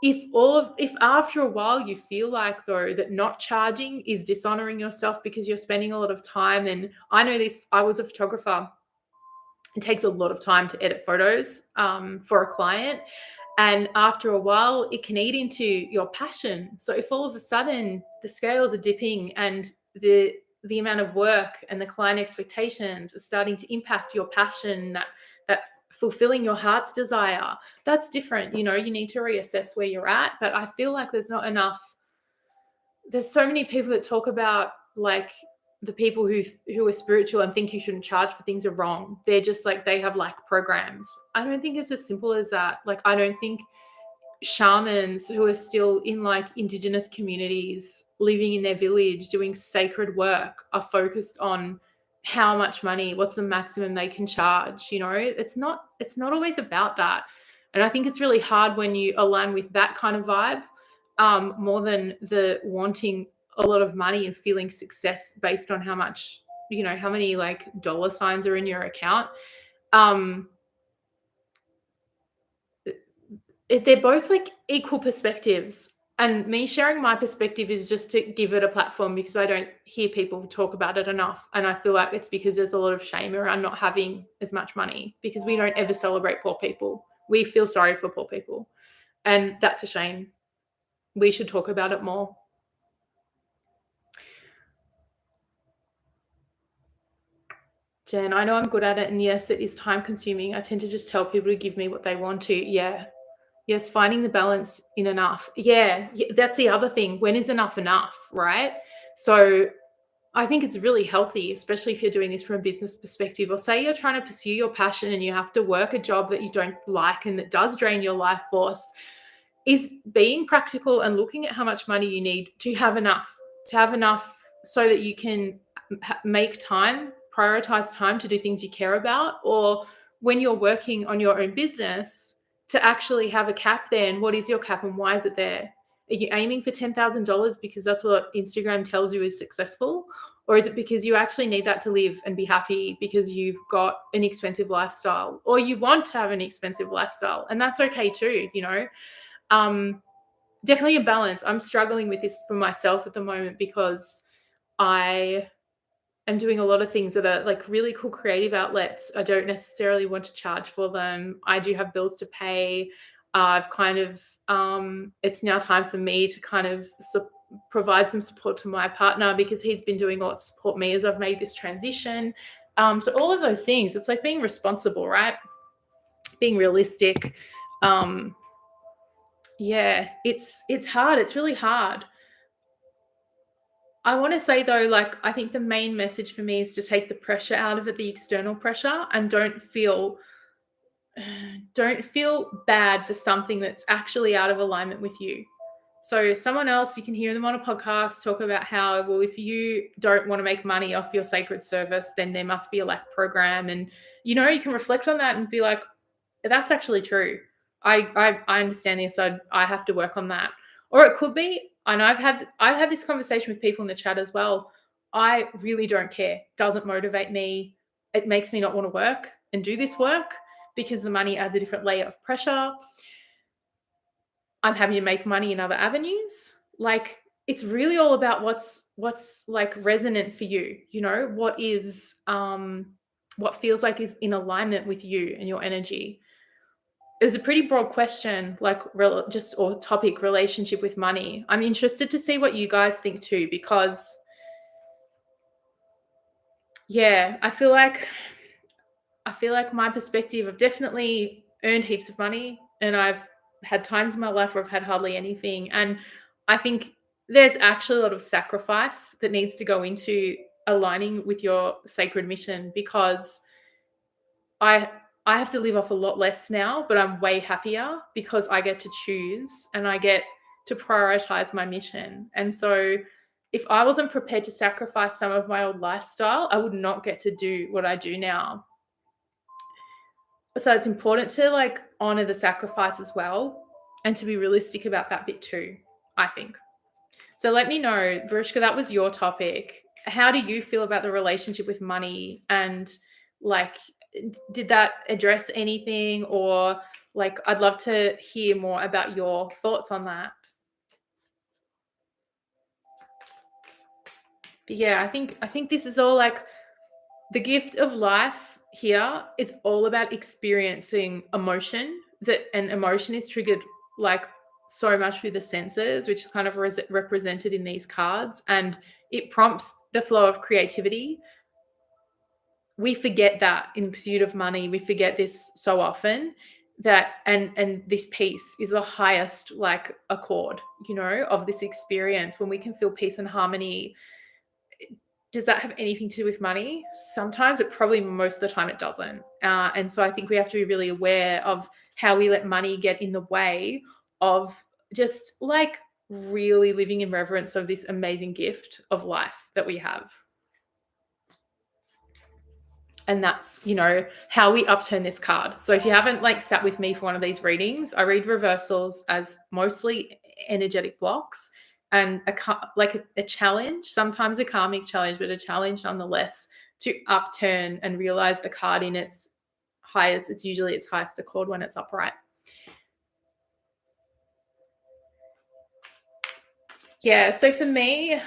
If after a while you feel like, though, that not charging is dishonoring yourself because you're spending a lot of time, and I know this, I was a photographer. It takes a lot of time to edit photos for a client. And after a while, it can eat into your passion. So if all of a sudden the scales are dipping and the amount of work and the client expectations are starting to impact your passion, that fulfilling your heart's desire, that's different. You need to reassess where you're at. But I feel like there's so many people that talk about like the people who are spiritual and think you shouldn't charge for things are wrong. They're just like, they have like programs. I don't think it's as simple as that. Like, I don't think shamans who are still in like indigenous communities living in their village doing sacred work are focused on how much money, what's the maximum they can charge. It's not always about that. And I think it's really hard when you align with that kind of vibe, more than the wanting a lot of money and feeling success based on how much, how many like dollar signs are in your account. They're both like equal perspectives. And me sharing my perspective is just to give it a platform, because I don't hear people talk about it enough. And I feel like it's because there's a lot of shame around not having as much money, because we don't ever celebrate poor people. We feel sorry for poor people. And that's a shame. We should talk about it more. Jen, I know I'm good at it, and yes, it is time consuming. I tend to just tell people to give me what they want to. Yeah. Yes, finding the balance in enough. Yeah, that's the other thing. When is enough, right? So I think it's really healthy, especially if you're doing this from a business perspective, or say you're trying to pursue your passion and you have to work a job that you don't like and that does drain your life force, is being practical and looking at how much money you need to have enough so that you can make time, prioritize time to do things you care about. Or when you're working on your own business, to actually have a cap there. And what is your cap and why is it there? Are you aiming for $10,000 because that's what Instagram tells you is successful? Or is it because you actually need that to live and be happy because you've got an expensive lifestyle, or you want to have an expensive lifestyle? And that's okay too, Definitely a balance. I'm struggling with this for myself at the moment because I am doing a lot of things that are like really cool creative outlets. I don't necessarily want to charge for them. I do have bills to pay. I've kind of, it's now time for me to kind of provide some support to my partner because he's been doing a lot to support me as I've made this transition. So all of those things, it's like being responsible, right? Being realistic. Yeah, it's hard. It's really hard. I want to say though, like, I think the main message for me is to take the pressure out of it, the external pressure, and don't feel bad for something that's actually out of alignment with you. So someone else, you can hear them on a podcast talk about how, well, if you don't want to make money off your sacred service, then there must be a lack program. And, you can reflect on that and be like, that's actually true. I understand this. I have to work on that. Or it could be, and I've had this conversation with people in the chat as well. I really don't care. Doesn't motivate me. It makes me not want to work and do this work because the money adds a different layer of pressure. I'm happy to make money in other avenues. Like, it's really all about what's like resonant for you, what is what feels like is in alignment with you and your energy. It was a pretty broad question, like or topic, relationship with money. I'm interested to see what you guys think too, because yeah, I feel like my perspective, I've definitely earned heaps of money and I've had times in my life where I've had hardly anything. And I think there's actually a lot of sacrifice that needs to go into aligning with your sacred mission, because I have to live off a lot less now, but I'm way happier because I get to choose and I get to prioritize my mission. And so if I wasn't prepared to sacrifice some of my old lifestyle, I would not get to do what I do now. So it's important to like honor the sacrifice as well and to be realistic about that bit too, I think. So let me know, Varishka, that was your topic. How do you feel about the relationship with money? And like, did that address anything? Or like, I'd love to hear more about your thoughts on that. But yeah, I think this is all like the gift of life here is all about experiencing emotion, and emotion is triggered like so much through the senses, which is kind of represented in these cards, and it prompts the flow of creativity. We forget that in pursuit of money. We forget this so often, that and this peace is the highest like accord, of this experience. When we can feel peace and harmony, does that have anything to do with money? Sometimes, it probably most of the time it doesn't. And so I think we have to be really aware of how we let money get in the way of just like really living in reverence of this amazing gift of life that we have. And that's, how we upturn this card. So if you haven't like sat with me for one of these readings, I read reversals as mostly energetic blocks and a challenge, sometimes a karmic challenge, but a challenge nonetheless, to upturn and realize the card in its highest. It's usually its highest accord when it's upright. Yeah, so for me,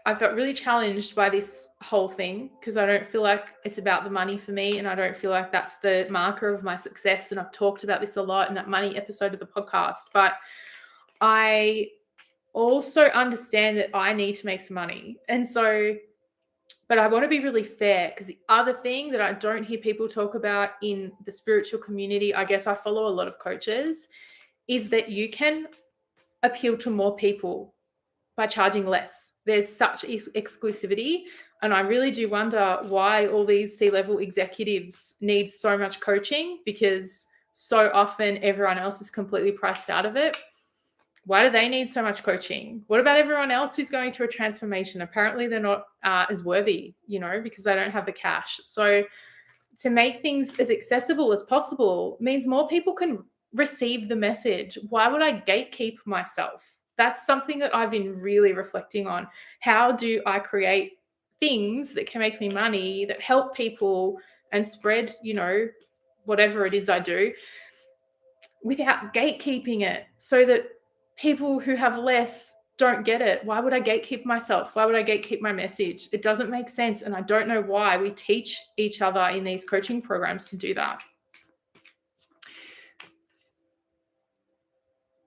I felt really challenged by this whole thing because I don't feel like it's about the money for me, and I don't feel like that's the marker of my success. And I've talked about this a lot in that money episode of the podcast, but I also understand that I need to make some money. And so, but I want to be really fair, because the other thing that I don't hear people talk about in the spiritual community, I guess I follow a lot of coaches, is that you can appeal to more people by charging less. There's such exclusivity. And I really do wonder why all these C-level executives need so much coaching, because so often everyone else is completely priced out of it. Why do they need so much coaching? What about everyone else who's going through a transformation? Apparently they're not as worthy, because they don't have the cash. So to make things as accessible as possible means more people can receive the message. Why would I gatekeep myself? That's something that I've been really reflecting on. How do I create things that can make me money, that help people and spread, whatever it is I do, without gatekeeping it, so that people who have less don't get it. Why would I gatekeep myself? Why would I gatekeep my message? It doesn't make sense. And I don't know why we teach each other in these coaching programs to do that.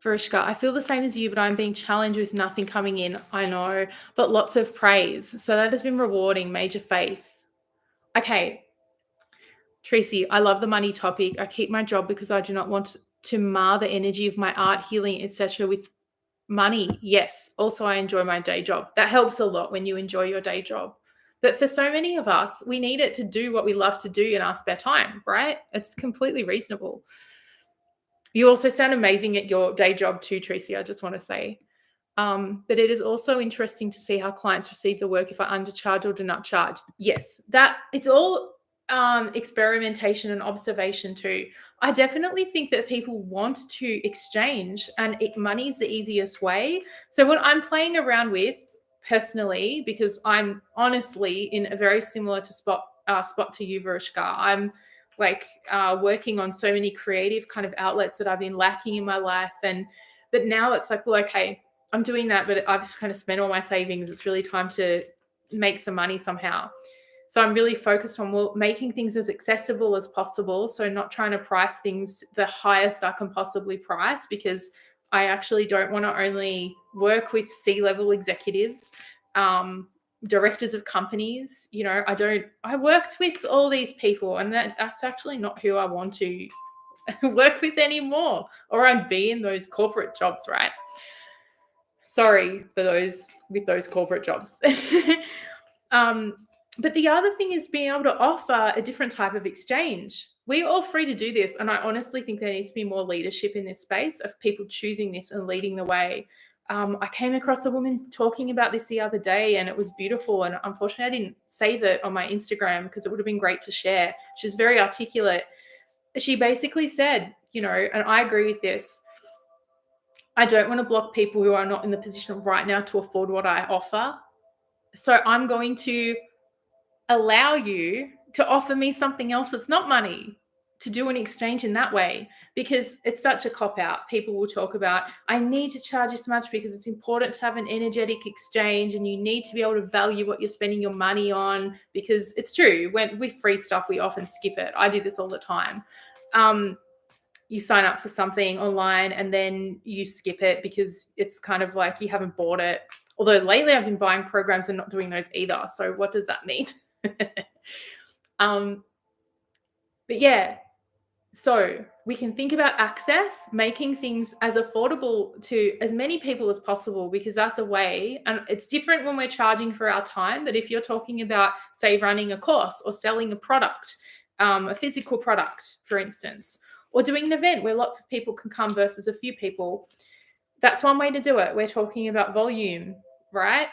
Varishka, I feel the same as you, but I'm being challenged with nothing coming in. I know, but lots of praise. So that has been rewarding, major faith. Okay. Tracy, I love the money topic. I keep my job because I do not want to mar the energy of my art, healing, etc. with money. Yes. Also, I enjoy my day job. That helps a lot when you enjoy your day job. But for so many of us, we need it to do what we love to do in our spare time, right? It's completely reasonable. You also sound amazing at your day job too, Tracy, I just want to say. But it is also interesting to see how clients receive the work if I undercharge or do not charge. Yes, that it's all experimentation and observation too. I definitely think that people want to exchange, and money is the easiest way. So what I'm playing around with personally, because I'm honestly in a very similar spot to you, Varishka. I'm like working on so many creative kind of outlets that I've been lacking in my life, but now it's like, well, okay, I'm doing that, but I've kind of spent all my savings. It's really time to make some money somehow. So I'm really focused on making things as accessible as possible. So not trying to price things the highest I can possibly price, because I actually don't want to only work with C-level executives, directors of companies. I worked with all these people, and that's actually not who I want to work with anymore, or I'd be in those corporate jobs, right? Sorry for those with those corporate jobs. But the other thing is being able to offer a different type of exchange. We're all free to do this. And I honestly think there needs to be more leadership in this space of people choosing this and leading the way. I came across a woman talking about this the other day, and it was beautiful. And unfortunately, I didn't save it on my Instagram because it would have been great to share. She's very articulate. She basically said, and I agree with this, I don't want to block people who are not in the position right now to afford what I offer. So I'm going to allow you to offer me something else that's not money, to do an exchange in that way, because it's such a cop-out. People will talk about, I need to charge this much because it's important to have an energetic exchange, and you need to be able to value what you're spending your money on, because it's true. With free stuff, we often skip it. I do this all the time. You sign up for something online and then you skip it because it's kind of like you haven't bought it. Although lately I've been buying programs and not doing those either. So what does that mean? But yeah, so we can think about access, making things as affordable to as many people as possible, because that's a way. And it's different when we're charging for our time. But if you're talking about, say, running a course or selling a product, a physical product, for instance, or doing an event where lots of people can come versus a few people, that's one way to do it. We're talking about volume, right?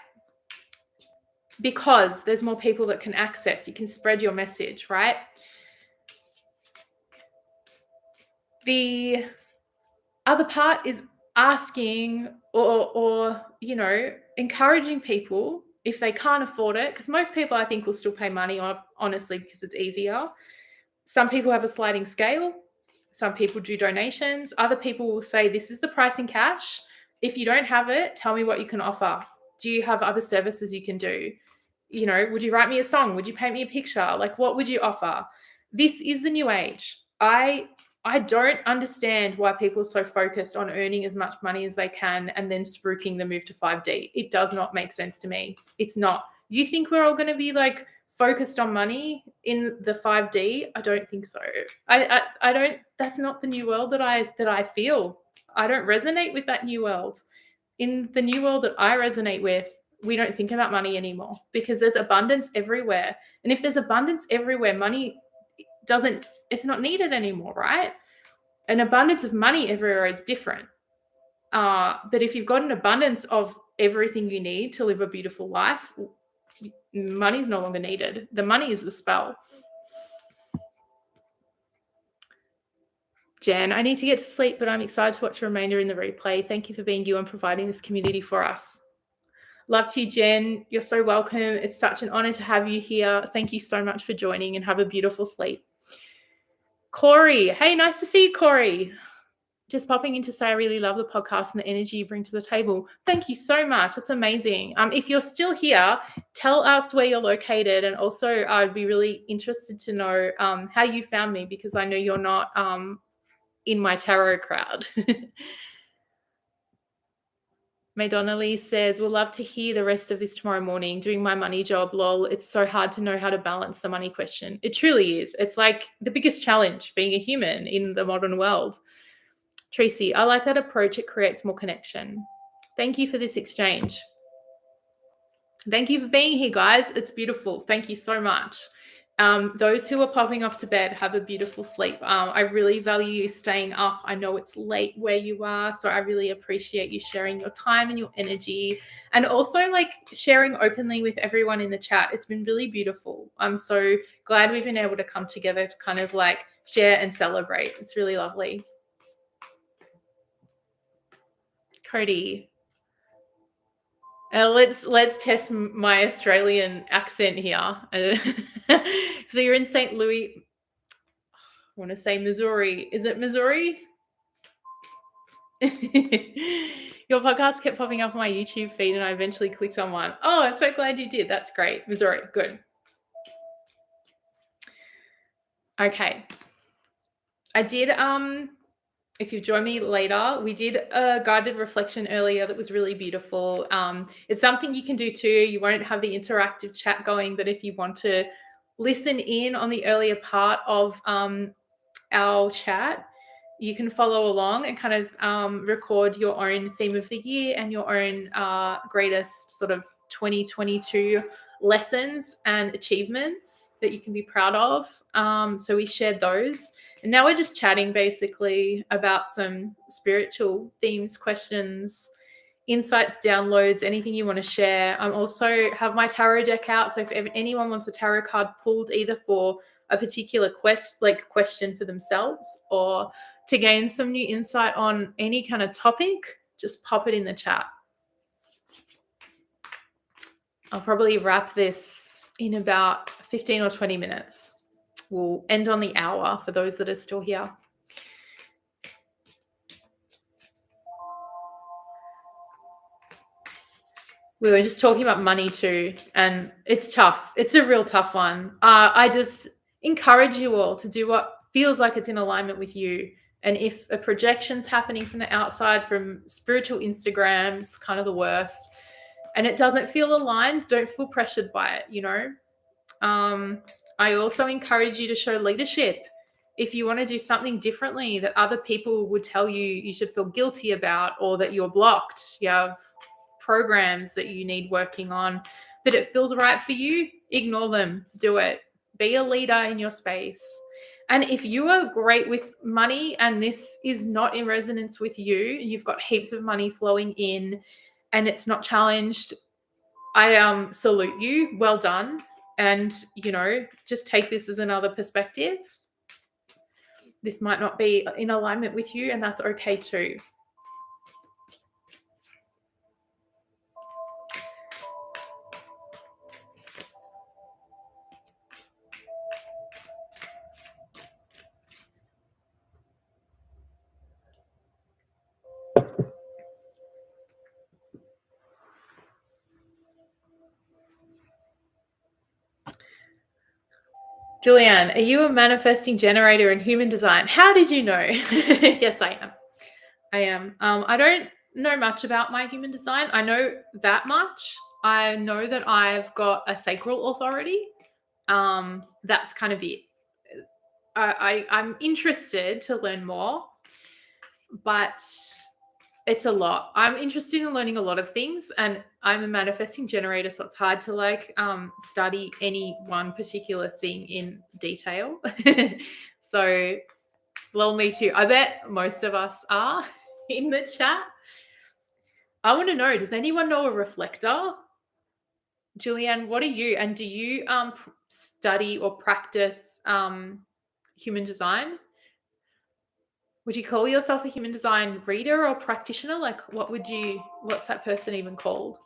Because there's more people that can access. You can spread your message, right? The other part is asking or encouraging people if they can't afford it, because most people I think will still pay money, honestly, because it's easier. Some people have a sliding scale. Some people do donations. Other people will say, this is the price in cash. If you don't have it, tell me what you can offer. Do you have other services you can do? Would you write me a song? Would you paint me a picture? Like, what would you offer? This is the new age. I don't understand why people are so focused on earning as much money as they can and then spruiking the move to 5D. It does not make sense to me. It's not. You think we're all going to be like focused on money in the 5D? I don't think so. I don't. That's not the new world that I feel. I don't resonate with that new world. In the new world that I resonate with, we don't think about money anymore because there's abundance everywhere. And if there's abundance everywhere, money it's not needed anymore, right? An abundance of money everywhere is different. But if you've got an abundance of everything you need to live a beautiful life, money's no longer needed. The money is the spell. Jen, I need to get to sleep, but I'm excited to watch the remainder in the replay. Thank you for being you and providing this community for us. Love to you, Jen. You're so welcome. It's such an honor to have you here. Thank you so much for joining, and have a beautiful sleep. Corey. Hey, nice to see you, Corey. Just popping in to say I really love the podcast and the energy you bring to the table. Thank you so much. That's amazing. If you're still here, tell us where you're located, and also I'd be really interested to know how you found me, because I know you're not in my tarot crowd. Natalie says, we'll love to hear the rest of this tomorrow morning. Doing my money job, lol. It's so hard to know how to balance the money question. It truly is. It's like the biggest challenge being a human in the modern world. Tracy, I like that approach. It creates more connection. Thank you for this exchange. Thank you for being here, guys. It's beautiful. Thank you so much. Those who are popping off to bed, have a beautiful sleep. I really value you staying up. I know it's late where you are, so I really appreciate you sharing your time and your energy, and also like sharing openly with everyone in the chat. It's been really beautiful. I'm so glad we've been able to come together to kind of like share and celebrate. It's really lovely. Cody, let's test my Australian accent here. So you're in St. Louis. I want to say Missouri. Is it Missouri? Your podcast kept popping up on my YouTube feed, and I eventually clicked on one. Oh, I'm so glad you did. That's great. Missouri. Good. Okay. I did if you join me later, we did a guided reflection earlier that was really beautiful. It's something you can do too. You won't have the interactive chat going, but if you want to listen in on the earlier part of our chat, you can follow along and kind of record your own theme of the year and your own greatest sort of 2022 lessons and achievements that you can be proud of. So we shared those. And now we're just chatting basically about some spiritual themes, questions, insights, downloads, anything you want to share. I also have my tarot deck out. So if anyone wants a tarot card pulled either for a particular question for themselves or to gain some new insight on any kind of topic, just pop it in the chat. I'll probably wrap this in about 15 or 20 minutes. We'll end on the hour for those that are still here. We were just talking about money too, and it's tough. It's a real tough one. I just encourage you all to do what feels like it's in alignment with you. And if a projection's happening from the outside, from spiritual Instagrams, kind of the worst, and it doesn't feel aligned, don't feel pressured by it, you know? I also encourage you to show leadership. If you want to do something differently that other people would tell you you should feel guilty about, or that you're blocked, you have programs that you need working on, but it feels right for you, ignore them. Do it. Be a leader in your space. And if you are great with money and this is not in resonance with you, you've got heaps of money flowing in and it's not challenged, I salute you. Well done. And, you know, just take this as another perspective. This might not be in alignment with you, and that's okay too. Julianne, are you a manifesting generator in human design? How did you know? Yes, I am. I don't know much about my human design. I know that much. I know that I've got a sacral authority. That's kind of it. I'm interested to learn more, but it's a lot. I'm interested in learning a lot of things, and I'm a manifesting generator, so it's hard to like study any one particular thing in detail. So, well, me too. I bet most of us are in the chat. I want to know, does anyone know a reflector? Julianne, what are you? And do you study or practice human design? Would you call yourself a human design reader or practitioner? Like, what's that person even called?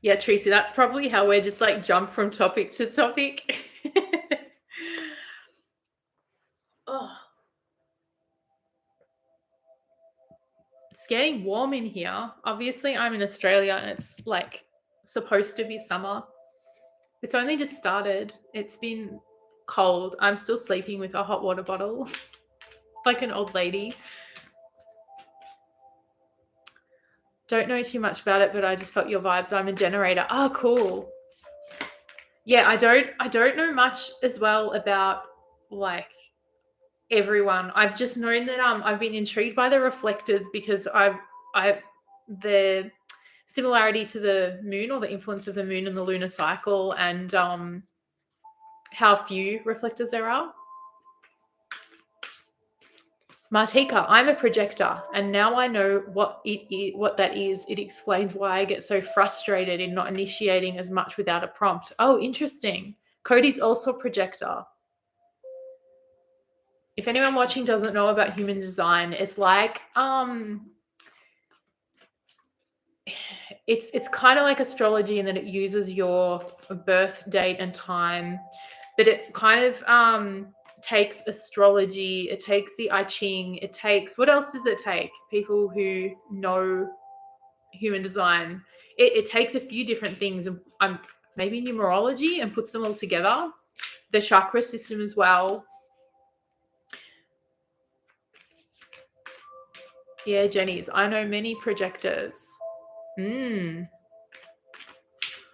Yeah, Tracy, that's probably how we're just like jump from topic to topic. getting warm in here. Obviously, I'm in Australia and it's like supposed to be summer. It's only just started. It's been cold. I'm still sleeping with a hot water bottle like an old lady. Don't know too much about it, but I just felt your vibes. I'm a generator. Oh, cool. Yeah, I don't know much as well about like everyone. I've just known that I've been intrigued by the reflectors because I the similarity to the moon, or the influence of the moon and the lunar cycle, and how few reflectors there are. Martika, I'm a projector, and now I know what that is. It explains why I get so frustrated in not initiating as much without a prompt. Oh, interesting. Cody's also a projector. If anyone watching doesn't know about human design, it's like it's kind of like astrology in that it uses your birth date and time, but it kind of takes astrology, it takes the I Ching, it takes, what else does it take? People who know human design, it takes a few different things, and maybe numerology, and puts them all together. The chakra system as well. Yeah, Jenny's. I know many projectors. I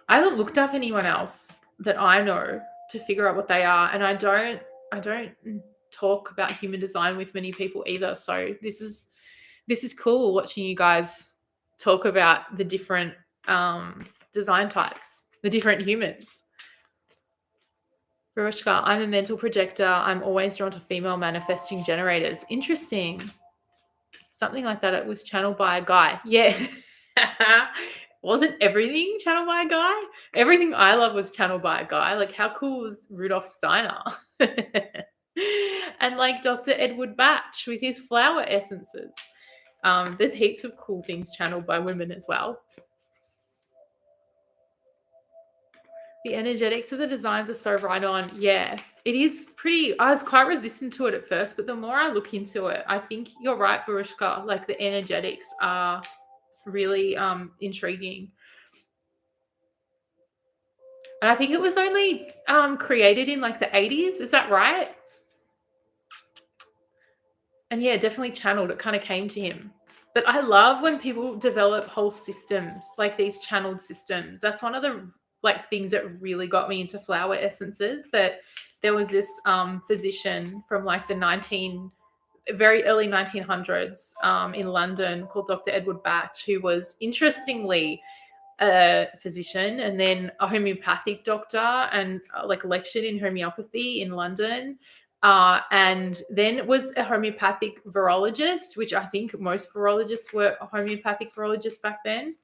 haven't looked up anyone else that I know to figure out what they are, and I don't talk about human design with many people either. So this is cool watching you guys talk about the different design types, the different humans. Verushka, I'm a mental projector. I'm always drawn to female manifesting generators. Interesting. Something like that. It was channeled by a guy. Yeah. Wasn't everything channeled by a guy? Everything I love was channeled by a guy. Like, how cool was Rudolf Steiner? And like Dr. Edward Batch with his flower essences. There's heaps of cool things channeled by women as well. The energetics of the designs are so right on. Yeah, it is pretty. I was quite resistant to it at first, but the more I look into it, I think you're right, Varushka. Like, the energetics are really intriguing. And I think it was only created in like the 80s. Is that right? And yeah, definitely channeled. It kind of came to him. But I love when people develop whole systems, like these channeled systems. That's one of the like things that really got me into flower essences. That there was this physician from like the very early 1900s in London called Dr. Edward Batch, who was interestingly a physician and then a homeopathic doctor, and like lectured in homeopathy in London. And then was a homeopathic virologist, which I think most virologists were homeopathic virologists back then.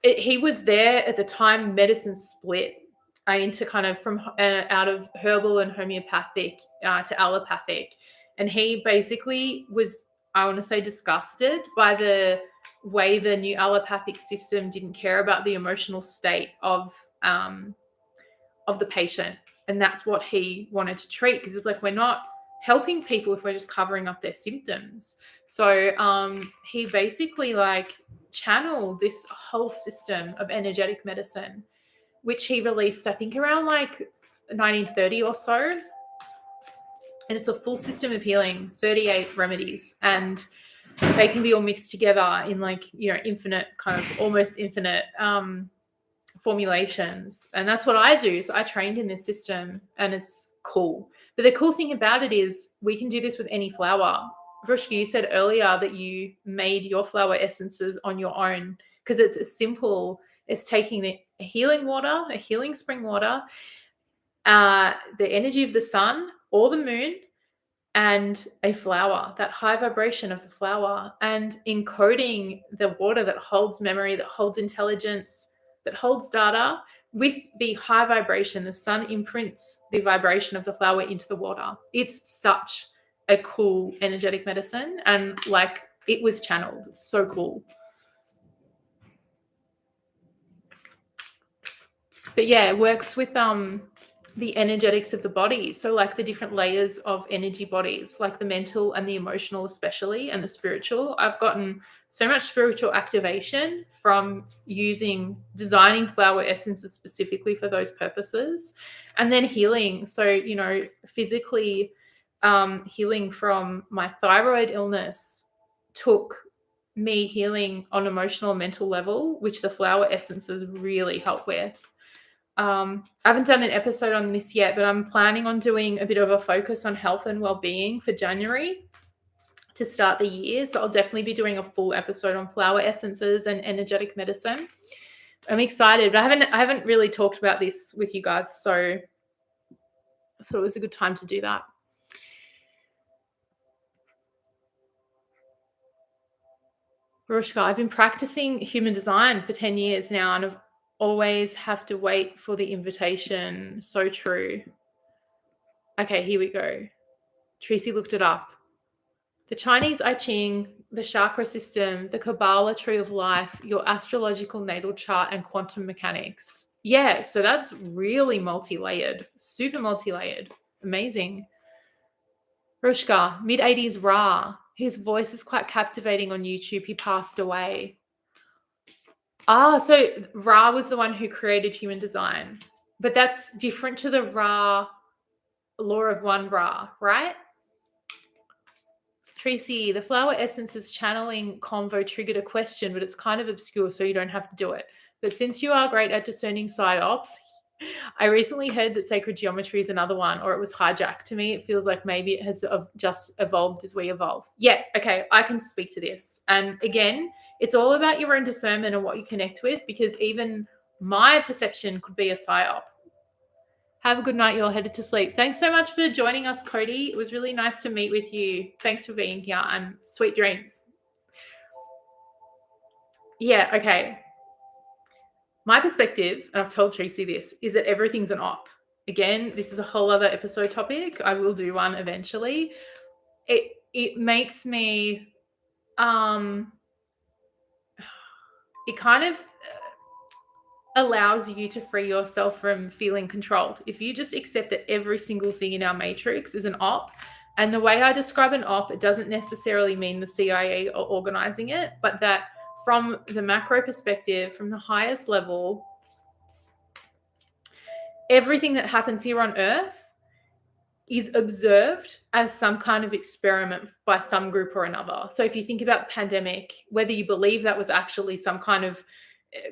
He was there at the time medicine split into kind of from out of herbal and homeopathic to allopathic. And he basically was, I want to say, disgusted by the way the new allopathic system didn't care about the emotional state of the patient. And that's what he wanted to treat, because it's like, we're not helping people if we're just covering up their symptoms. So he basically like channeled this whole system of energetic medicine, which he released, I think, around like 1930 or so. And it's a full system of healing, 38 remedies, and they can be all mixed together in like, infinite, kind of almost infinite formulations. And that's what I do. So I trained in this system, and it's cool. But the cool thing about it is we can do this with any flower. Vrushka, you said earlier that you made your flower essences on your own, because it's as simple as taking a healing water, a healing spring water, the energy of the sun or the moon, and a flower, that high vibration of the flower, and encoding the water that holds memory, that holds intelligence, that holds data with the high vibration. The sun imprints the vibration of the flower into the water. It's such a cool energetic medicine, and like, it was channeled. So cool. But yeah, it works with the energetics of the body. So like the different layers of energy bodies, like the mental and the emotional especially, and the spiritual. I've gotten so much spiritual activation from designing flower essences specifically for those purposes. And then healing. So, you know, physically healing from my thyroid illness took me healing on emotional and mental level, which the flower essences really help with. I haven't done an episode on this yet, but I'm planning on doing a bit of a focus on health and well-being for January to start the year. So I'll definitely be doing a full episode on flower essences and energetic medicine. I'm excited, but I haven't really talked about this with you guys, so I thought it was a good time to do that. Rushka, I've been practicing human design for 10 years now, and I've always have to wait for the invitation. So true. Okay, here we go. Tracy looked it up. The Chinese I Ching, the chakra system, the Kabbalah tree of life, your astrological natal chart, and quantum mechanics. Yeah, so that's really multi-layered, super multi-layered. Amazing. Rushka, mid-80s Ra. His voice is quite captivating on YouTube. He passed away. So Ra was the one who created human design. But that's different to the Ra, law of one Ra, right? Tracy, the flower essences channeling convo triggered a question, but it's kind of obscure, so you don't have to do it. But since you are great at discerning psyops, I recently heard that sacred geometry is another one, or it was hijacked. To me, it feels like maybe it has just evolved as we evolve. Yeah, okay, I can speak to this. And again, it's all about your own discernment and what you connect with, because even my perception could be a psyop. Have a good night. You're headed to sleep. Thanks so much for joining us, Cody. It was really nice to meet with you. Thanks for being here, and sweet dreams. Yeah, okay. My perspective, and I've told Tracy this, is that everything's an op. Again, this is a whole other episode topic. I will do one eventually. It makes me it kind of allows you to free yourself from feeling controlled. If you just accept that every single thing in our matrix is an op, and the way I describe an op, it doesn't necessarily mean the CIA are organizing it, but that from the macro perspective, from the highest level, everything that happens here on Earth is observed as some kind of experiment by some group or another. So if you think about the pandemic, whether you believe that was actually some kind of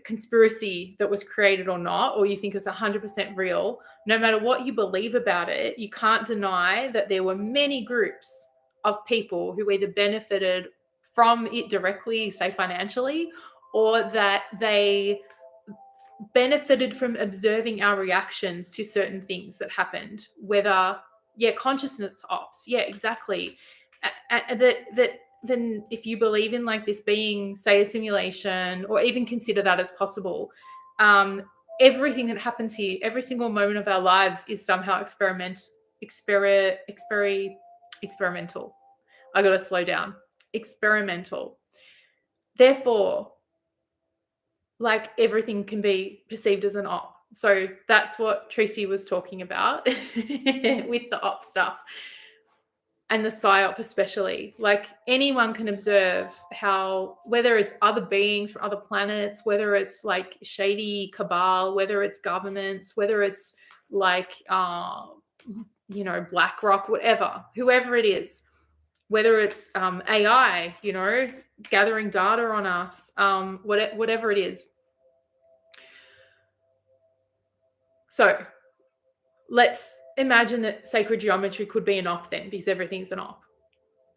conspiracy that was created or not, or you think it's 100% real, no matter what you believe about it, you can't deny that there were many groups of people who either benefited from it directly, say financially, or that they benefited from observing our reactions to certain things that happened, whether consciousness ops, exactly. Then if you believe in like this being, say, a simulation, or even consider that as possible, everything that happens here, every single moment of our lives is somehow experimental. I gotta slow down. Experimental. Therefore, like everything can be perceived as an op. So that's what Tracy was talking about with the op stuff. And the psyop especially, like anyone can observe how, whether it's other beings from other planets, whether it's like shady cabal, whether it's governments, whether it's like, BlackRock, whoever it is, whether it's AI, gathering data on us, whatever it is. So let's imagine that sacred geometry could be an op then, because everything's an op.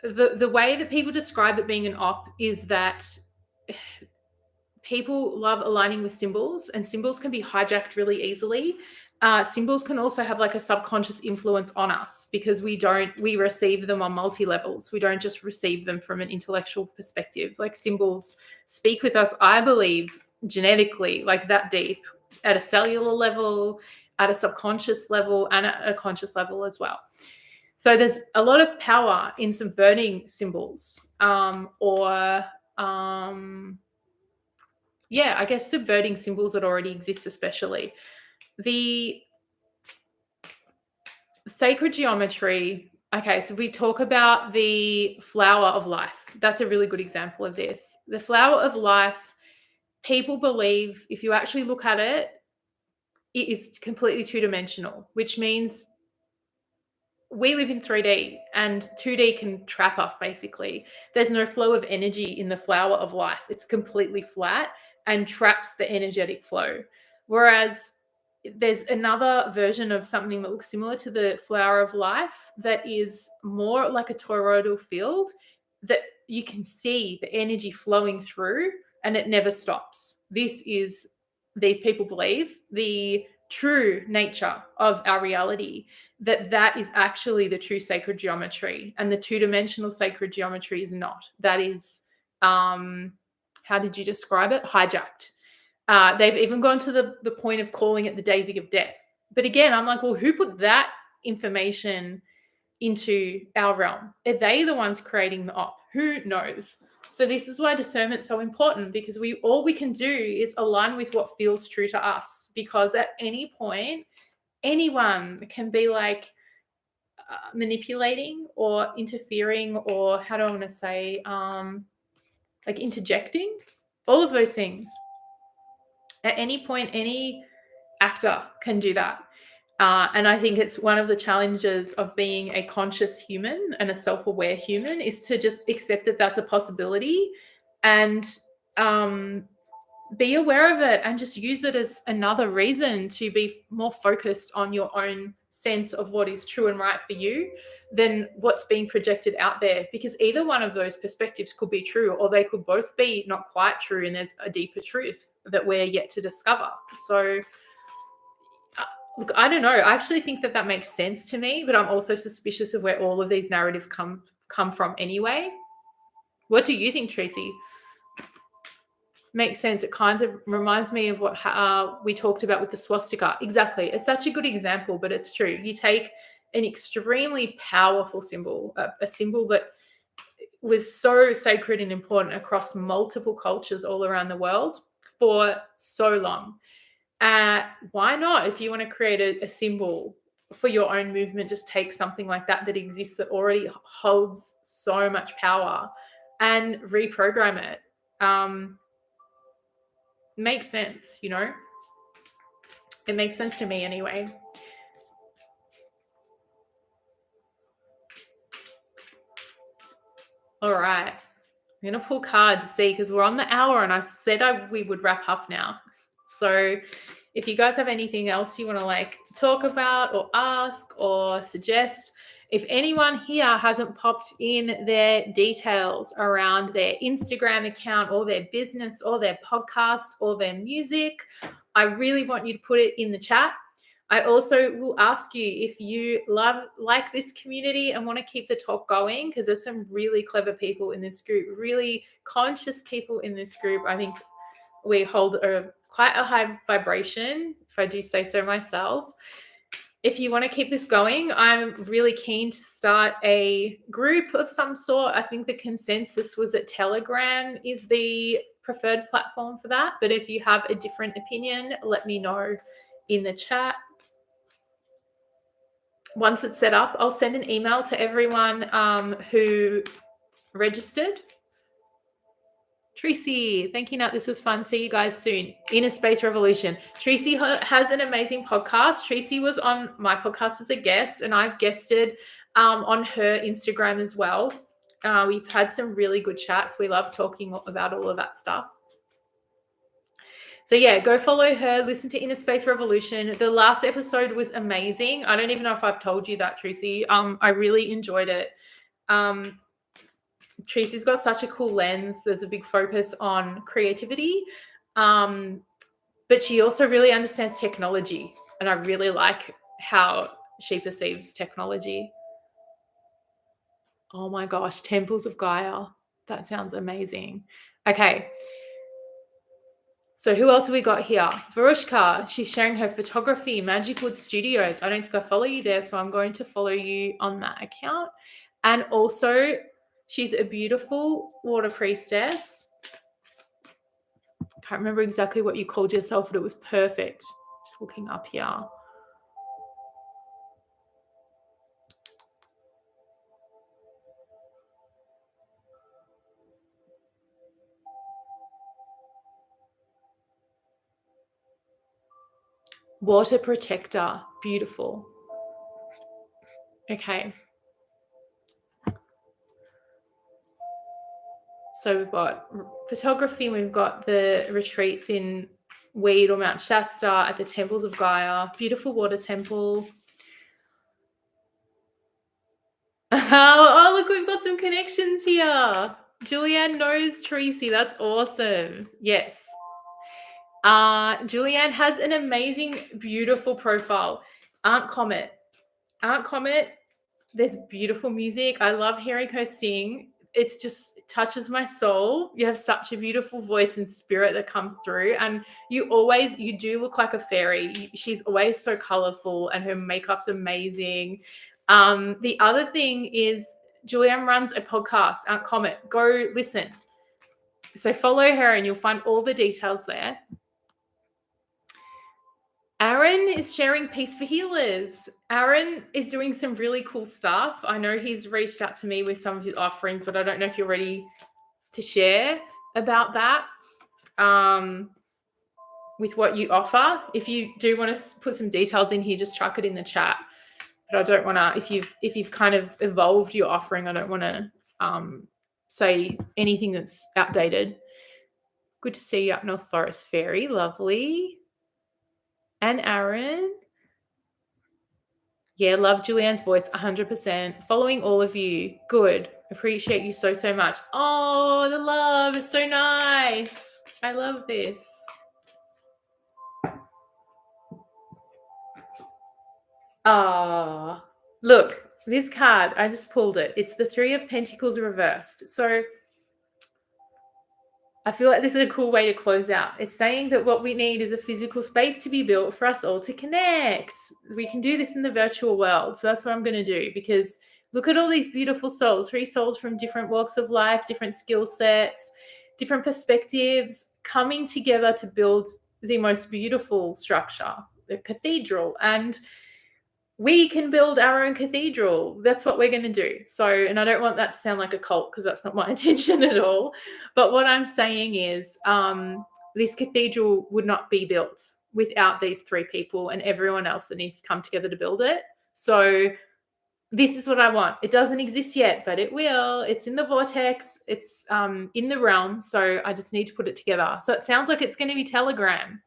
The way that people describe it being an op is that people love aligning with symbols, and symbols can be hijacked really easily. Symbols can also have like a subconscious influence on us, because we receive them on multi-levels. We don't just receive them from an intellectual perspective. Like symbols speak with us, I believe, genetically, like that deep, at a cellular level, at a subconscious level, and at a conscious level as well. So there's a lot of power in subverting symbols, I guess subverting symbols that already exist, especially. The Sacred geometry. Okay, so we talk about the flower of life. That's a really good example of this. The flower of life, people believe if you actually look at it, it is completely two-dimensional, which means we live in 3D and 2D can trap us basically. There's no flow of energy in the flower of life. It's completely flat and traps the energetic flow. Whereas there's another version of something that looks similar to the flower of life that is more like a toroidal field that you can see the energy flowing through and it never stops. This is, these people believe, the true nature of our reality, that is actually the true sacred geometry, and the two-dimensional sacred geometry is not. That is, how did you describe it? Hijacked. They've even gone to the point of calling it the daisy of death. But again, I'm like, well, who put that information into our realm? Are they the ones creating the op? Who knows? So this is why discernment's so important, because all we can do is align with what feels true to us, because at any point, anyone can be like manipulating or interfering, or how do I want to say, like interjecting, all of those things. At any point, any actor can do that. And I think it's one of the challenges of being a conscious human and a self-aware human is to just accept that that's a possibility and be aware of it and just use it as another reason to be more focused on your own sense of what is true and right for you than what's being projected out there. Because either one of those perspectives could be true, or they could both be not quite true, and there's a deeper truth that we're yet to discover. So look, I don't know. I actually think that makes sense to me, but I'm also suspicious of where all of these narratives come from anyway. What do you think, Tracy? Makes sense. It kind of reminds me of what we talked about with the swastika. Exactly. It's such a good example, but it's true. You take an extremely powerful symbol, a symbol that was so sacred and important across multiple cultures all around the world for so long. Why not? If you want to create a symbol for your own movement, just take something like that exists, that already holds so much power, and reprogram it. Makes sense, you know? It makes sense to me anyway. All right. I'm going to pull cards to see, because we're on the hour and I said we would wrap up now. So if you guys have anything else you want to like talk about or ask or suggest, if anyone here hasn't popped in their details around their Instagram account or their business or their podcast or their music, I really want you to put it in the chat. I also will ask you if you like this community and want to keep the talk going, because there's some really clever people in this group, really conscious people in this group. I think we hold quite a high vibration, if I do say so myself. If you want to keep this going, I'm really keen to start a group of some sort. I think the consensus was that Telegram is the preferred platform for that. But if you have a different opinion, let me know in the chat. Once it's set up, I'll send an email to everyone who registered. Tracy, thank you, Nat. This was fun. See you guys soon. Inner Space Revolution. Tracy has an amazing podcast. Tracy was on my podcast as a guest, and I've guested on her Instagram as well. We've had some really good chats. We love talking about all of that stuff. So yeah, go follow her, listen to Inner Space Revolution. The last episode was amazing. I don't even know if I've told you that, Tracy. I really enjoyed it. Tracy's got such a cool lens. There's a big focus on creativity, but she also really understands technology, and I really like how she perceives technology. Oh my gosh, Temples of Gaia. That sounds amazing. Okay. So who else have we got here? Varushka, she's sharing her photography, Magic Wood Studios. I don't think I follow you there, so I'm going to follow you on that account. And also, she's a beautiful water priestess. I can't remember exactly what you called yourself, but it was perfect. Just looking up here. Water protector. Beautiful. Okay. So we've got photography, we've got the retreats in Weed or Mount Shasta at the temples of Gaia. Beautiful water temple. Oh, look, we've got some connections here. Julianne knows Tracy. That's awesome. Yes. Julianne has an amazing, beautiful profile. Aunt Comet. Aunt Comet, there's beautiful music. I love hearing her sing. It's just it touches my soul. You have such a beautiful voice and spirit that comes through. And you do look like a fairy. She's always so colorful and her makeup's amazing. The other thing is Julianne runs a podcast, Aunt Comet. Go listen. So follow her and you'll find all the details there. Aaron is sharing Peace for Healers. Aaron is doing some really cool stuff. I know he's reached out to me with some of his offerings, but I don't know if you're ready to share about that with what you offer. If you do want to put some details in here, just chuck it in the chat. But I don't want to, if you've kind of evolved your offering, I don't want to say anything that's outdated. Good to see you up North Forest Fairy. Lovely. And Aaron. Yeah, love Julianne's voice, 100%. Following all of you. Good. Appreciate you so, so much. Oh, the love. It's so nice. I love this. Ah, look, this card, I just pulled it. It's the Three of Pentacles reversed. So I feel like this is a cool way to close out. It's saying that what we need is a physical space to be built for us all to connect. We can do this in the virtual world. So that's what I'm going to do, because look at all these beautiful souls, 3 souls from different walks of life, different skill sets, different perspectives, coming together to build the most beautiful structure, the cathedral. And we can build our own cathedral. That's what we're going to do. So, and I don't want that to sound like a cult, because that's not my intention at all. But what I'm saying is this cathedral would not be built without these 3 people and everyone else that needs to come together to build it. So this is what I want. It doesn't exist yet, but it will. It's in the vortex. It's in the realm. So I just need to put it together. So it sounds like it's going to be Telegram.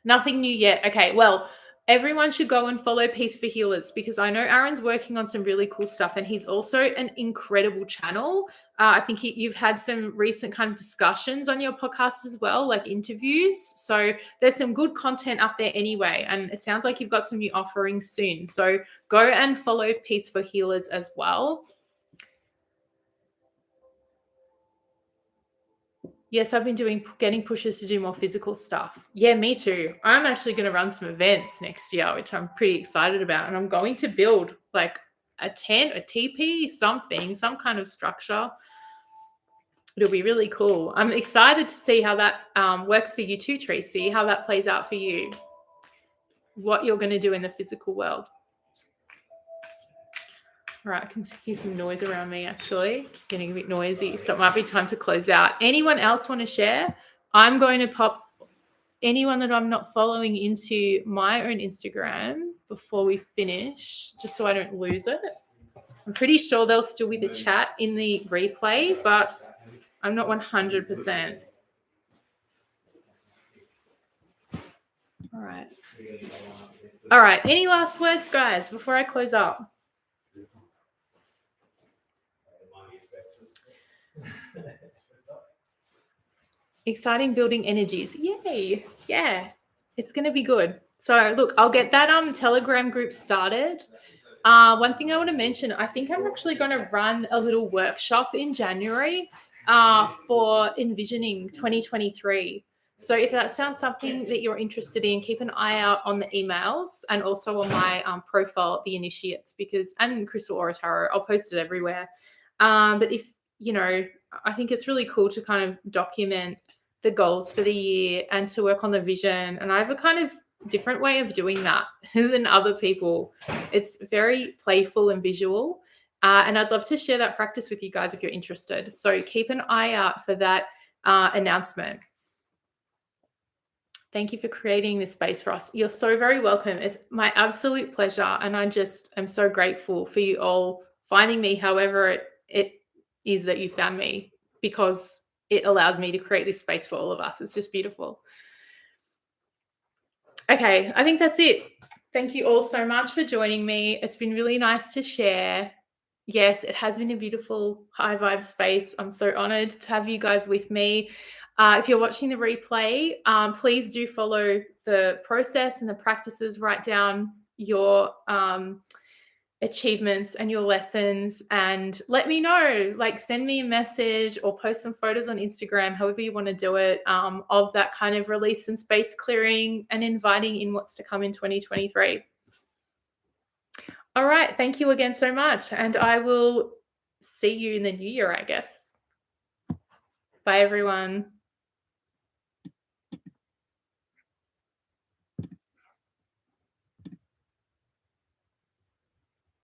Nothing new yet. Okay, well, everyone should go and follow Peace for Healers, because I know Aaron's working on some really cool stuff, and he's also an incredible channel. I think you've had some recent kind of discussions on your podcast as well, like interviews. So there's some good content up there anyway, and it sounds like you've got some new offerings soon. So go and follow Peace for Healers as well. Yes, I've been getting pushes to do more physical stuff. Yeah, me too. I'm actually going to run some events next year, which I'm pretty excited about. And I'm going to build like a tent, a teepee, something, some kind of structure. It'll be really cool. I'm excited to see how that works for you too, Tracy, how that plays out for you, what you're going to do in the physical world. All right, I can hear some noise around me, actually. It's getting a bit noisy, so it might be time to close out. Anyone else want to share? I'm going to pop anyone that I'm not following into my own Instagram before we finish, just so I don't lose it. I'm pretty sure they'll still be the chat in the replay, but I'm not 100%. All right. All right. Any last words, guys, before I close up? Exciting building energies. Yay. Yeah. It's going to be good. So look, I'll get that Telegram group started. One thing I want to mention, I think I'm actually going to run a little workshop in January for envisioning 2023. So if that sounds something that you're interested in, keep an eye out on the emails and also on my profile, The Initiates, and Crystal Aura Tarot. I'll post it everywhere. But if, I think it's really cool to kind of document the goals for the year and to work on the vision. And I have a kind of different way of doing that than other people. It's very playful and visual. And I'd love to share that practice with you guys if you're interested. So keep an eye out for that announcement. Thank you for creating this space for us. You're so very welcome. It's my absolute pleasure. And I just am so grateful for you all finding me however it is that you found me, because it allows me to create this space for all of us. It's just beautiful. Okay, I think that's it. Thank you all so much for joining me. It's been really nice to share. Yes, it has been a beautiful high vibe space. I'm so honored to have you guys with me. If you're watching the replay, please do follow the process and the practices. Write down your achievements and your lessons, and let me know. Like, send me a message or post some photos on Instagram, however you want to do it, of that kind of release and space clearing and inviting in what's to come in 2023. All right. Thank you again so much. And I will see you in the new year, I guess. Bye, everyone.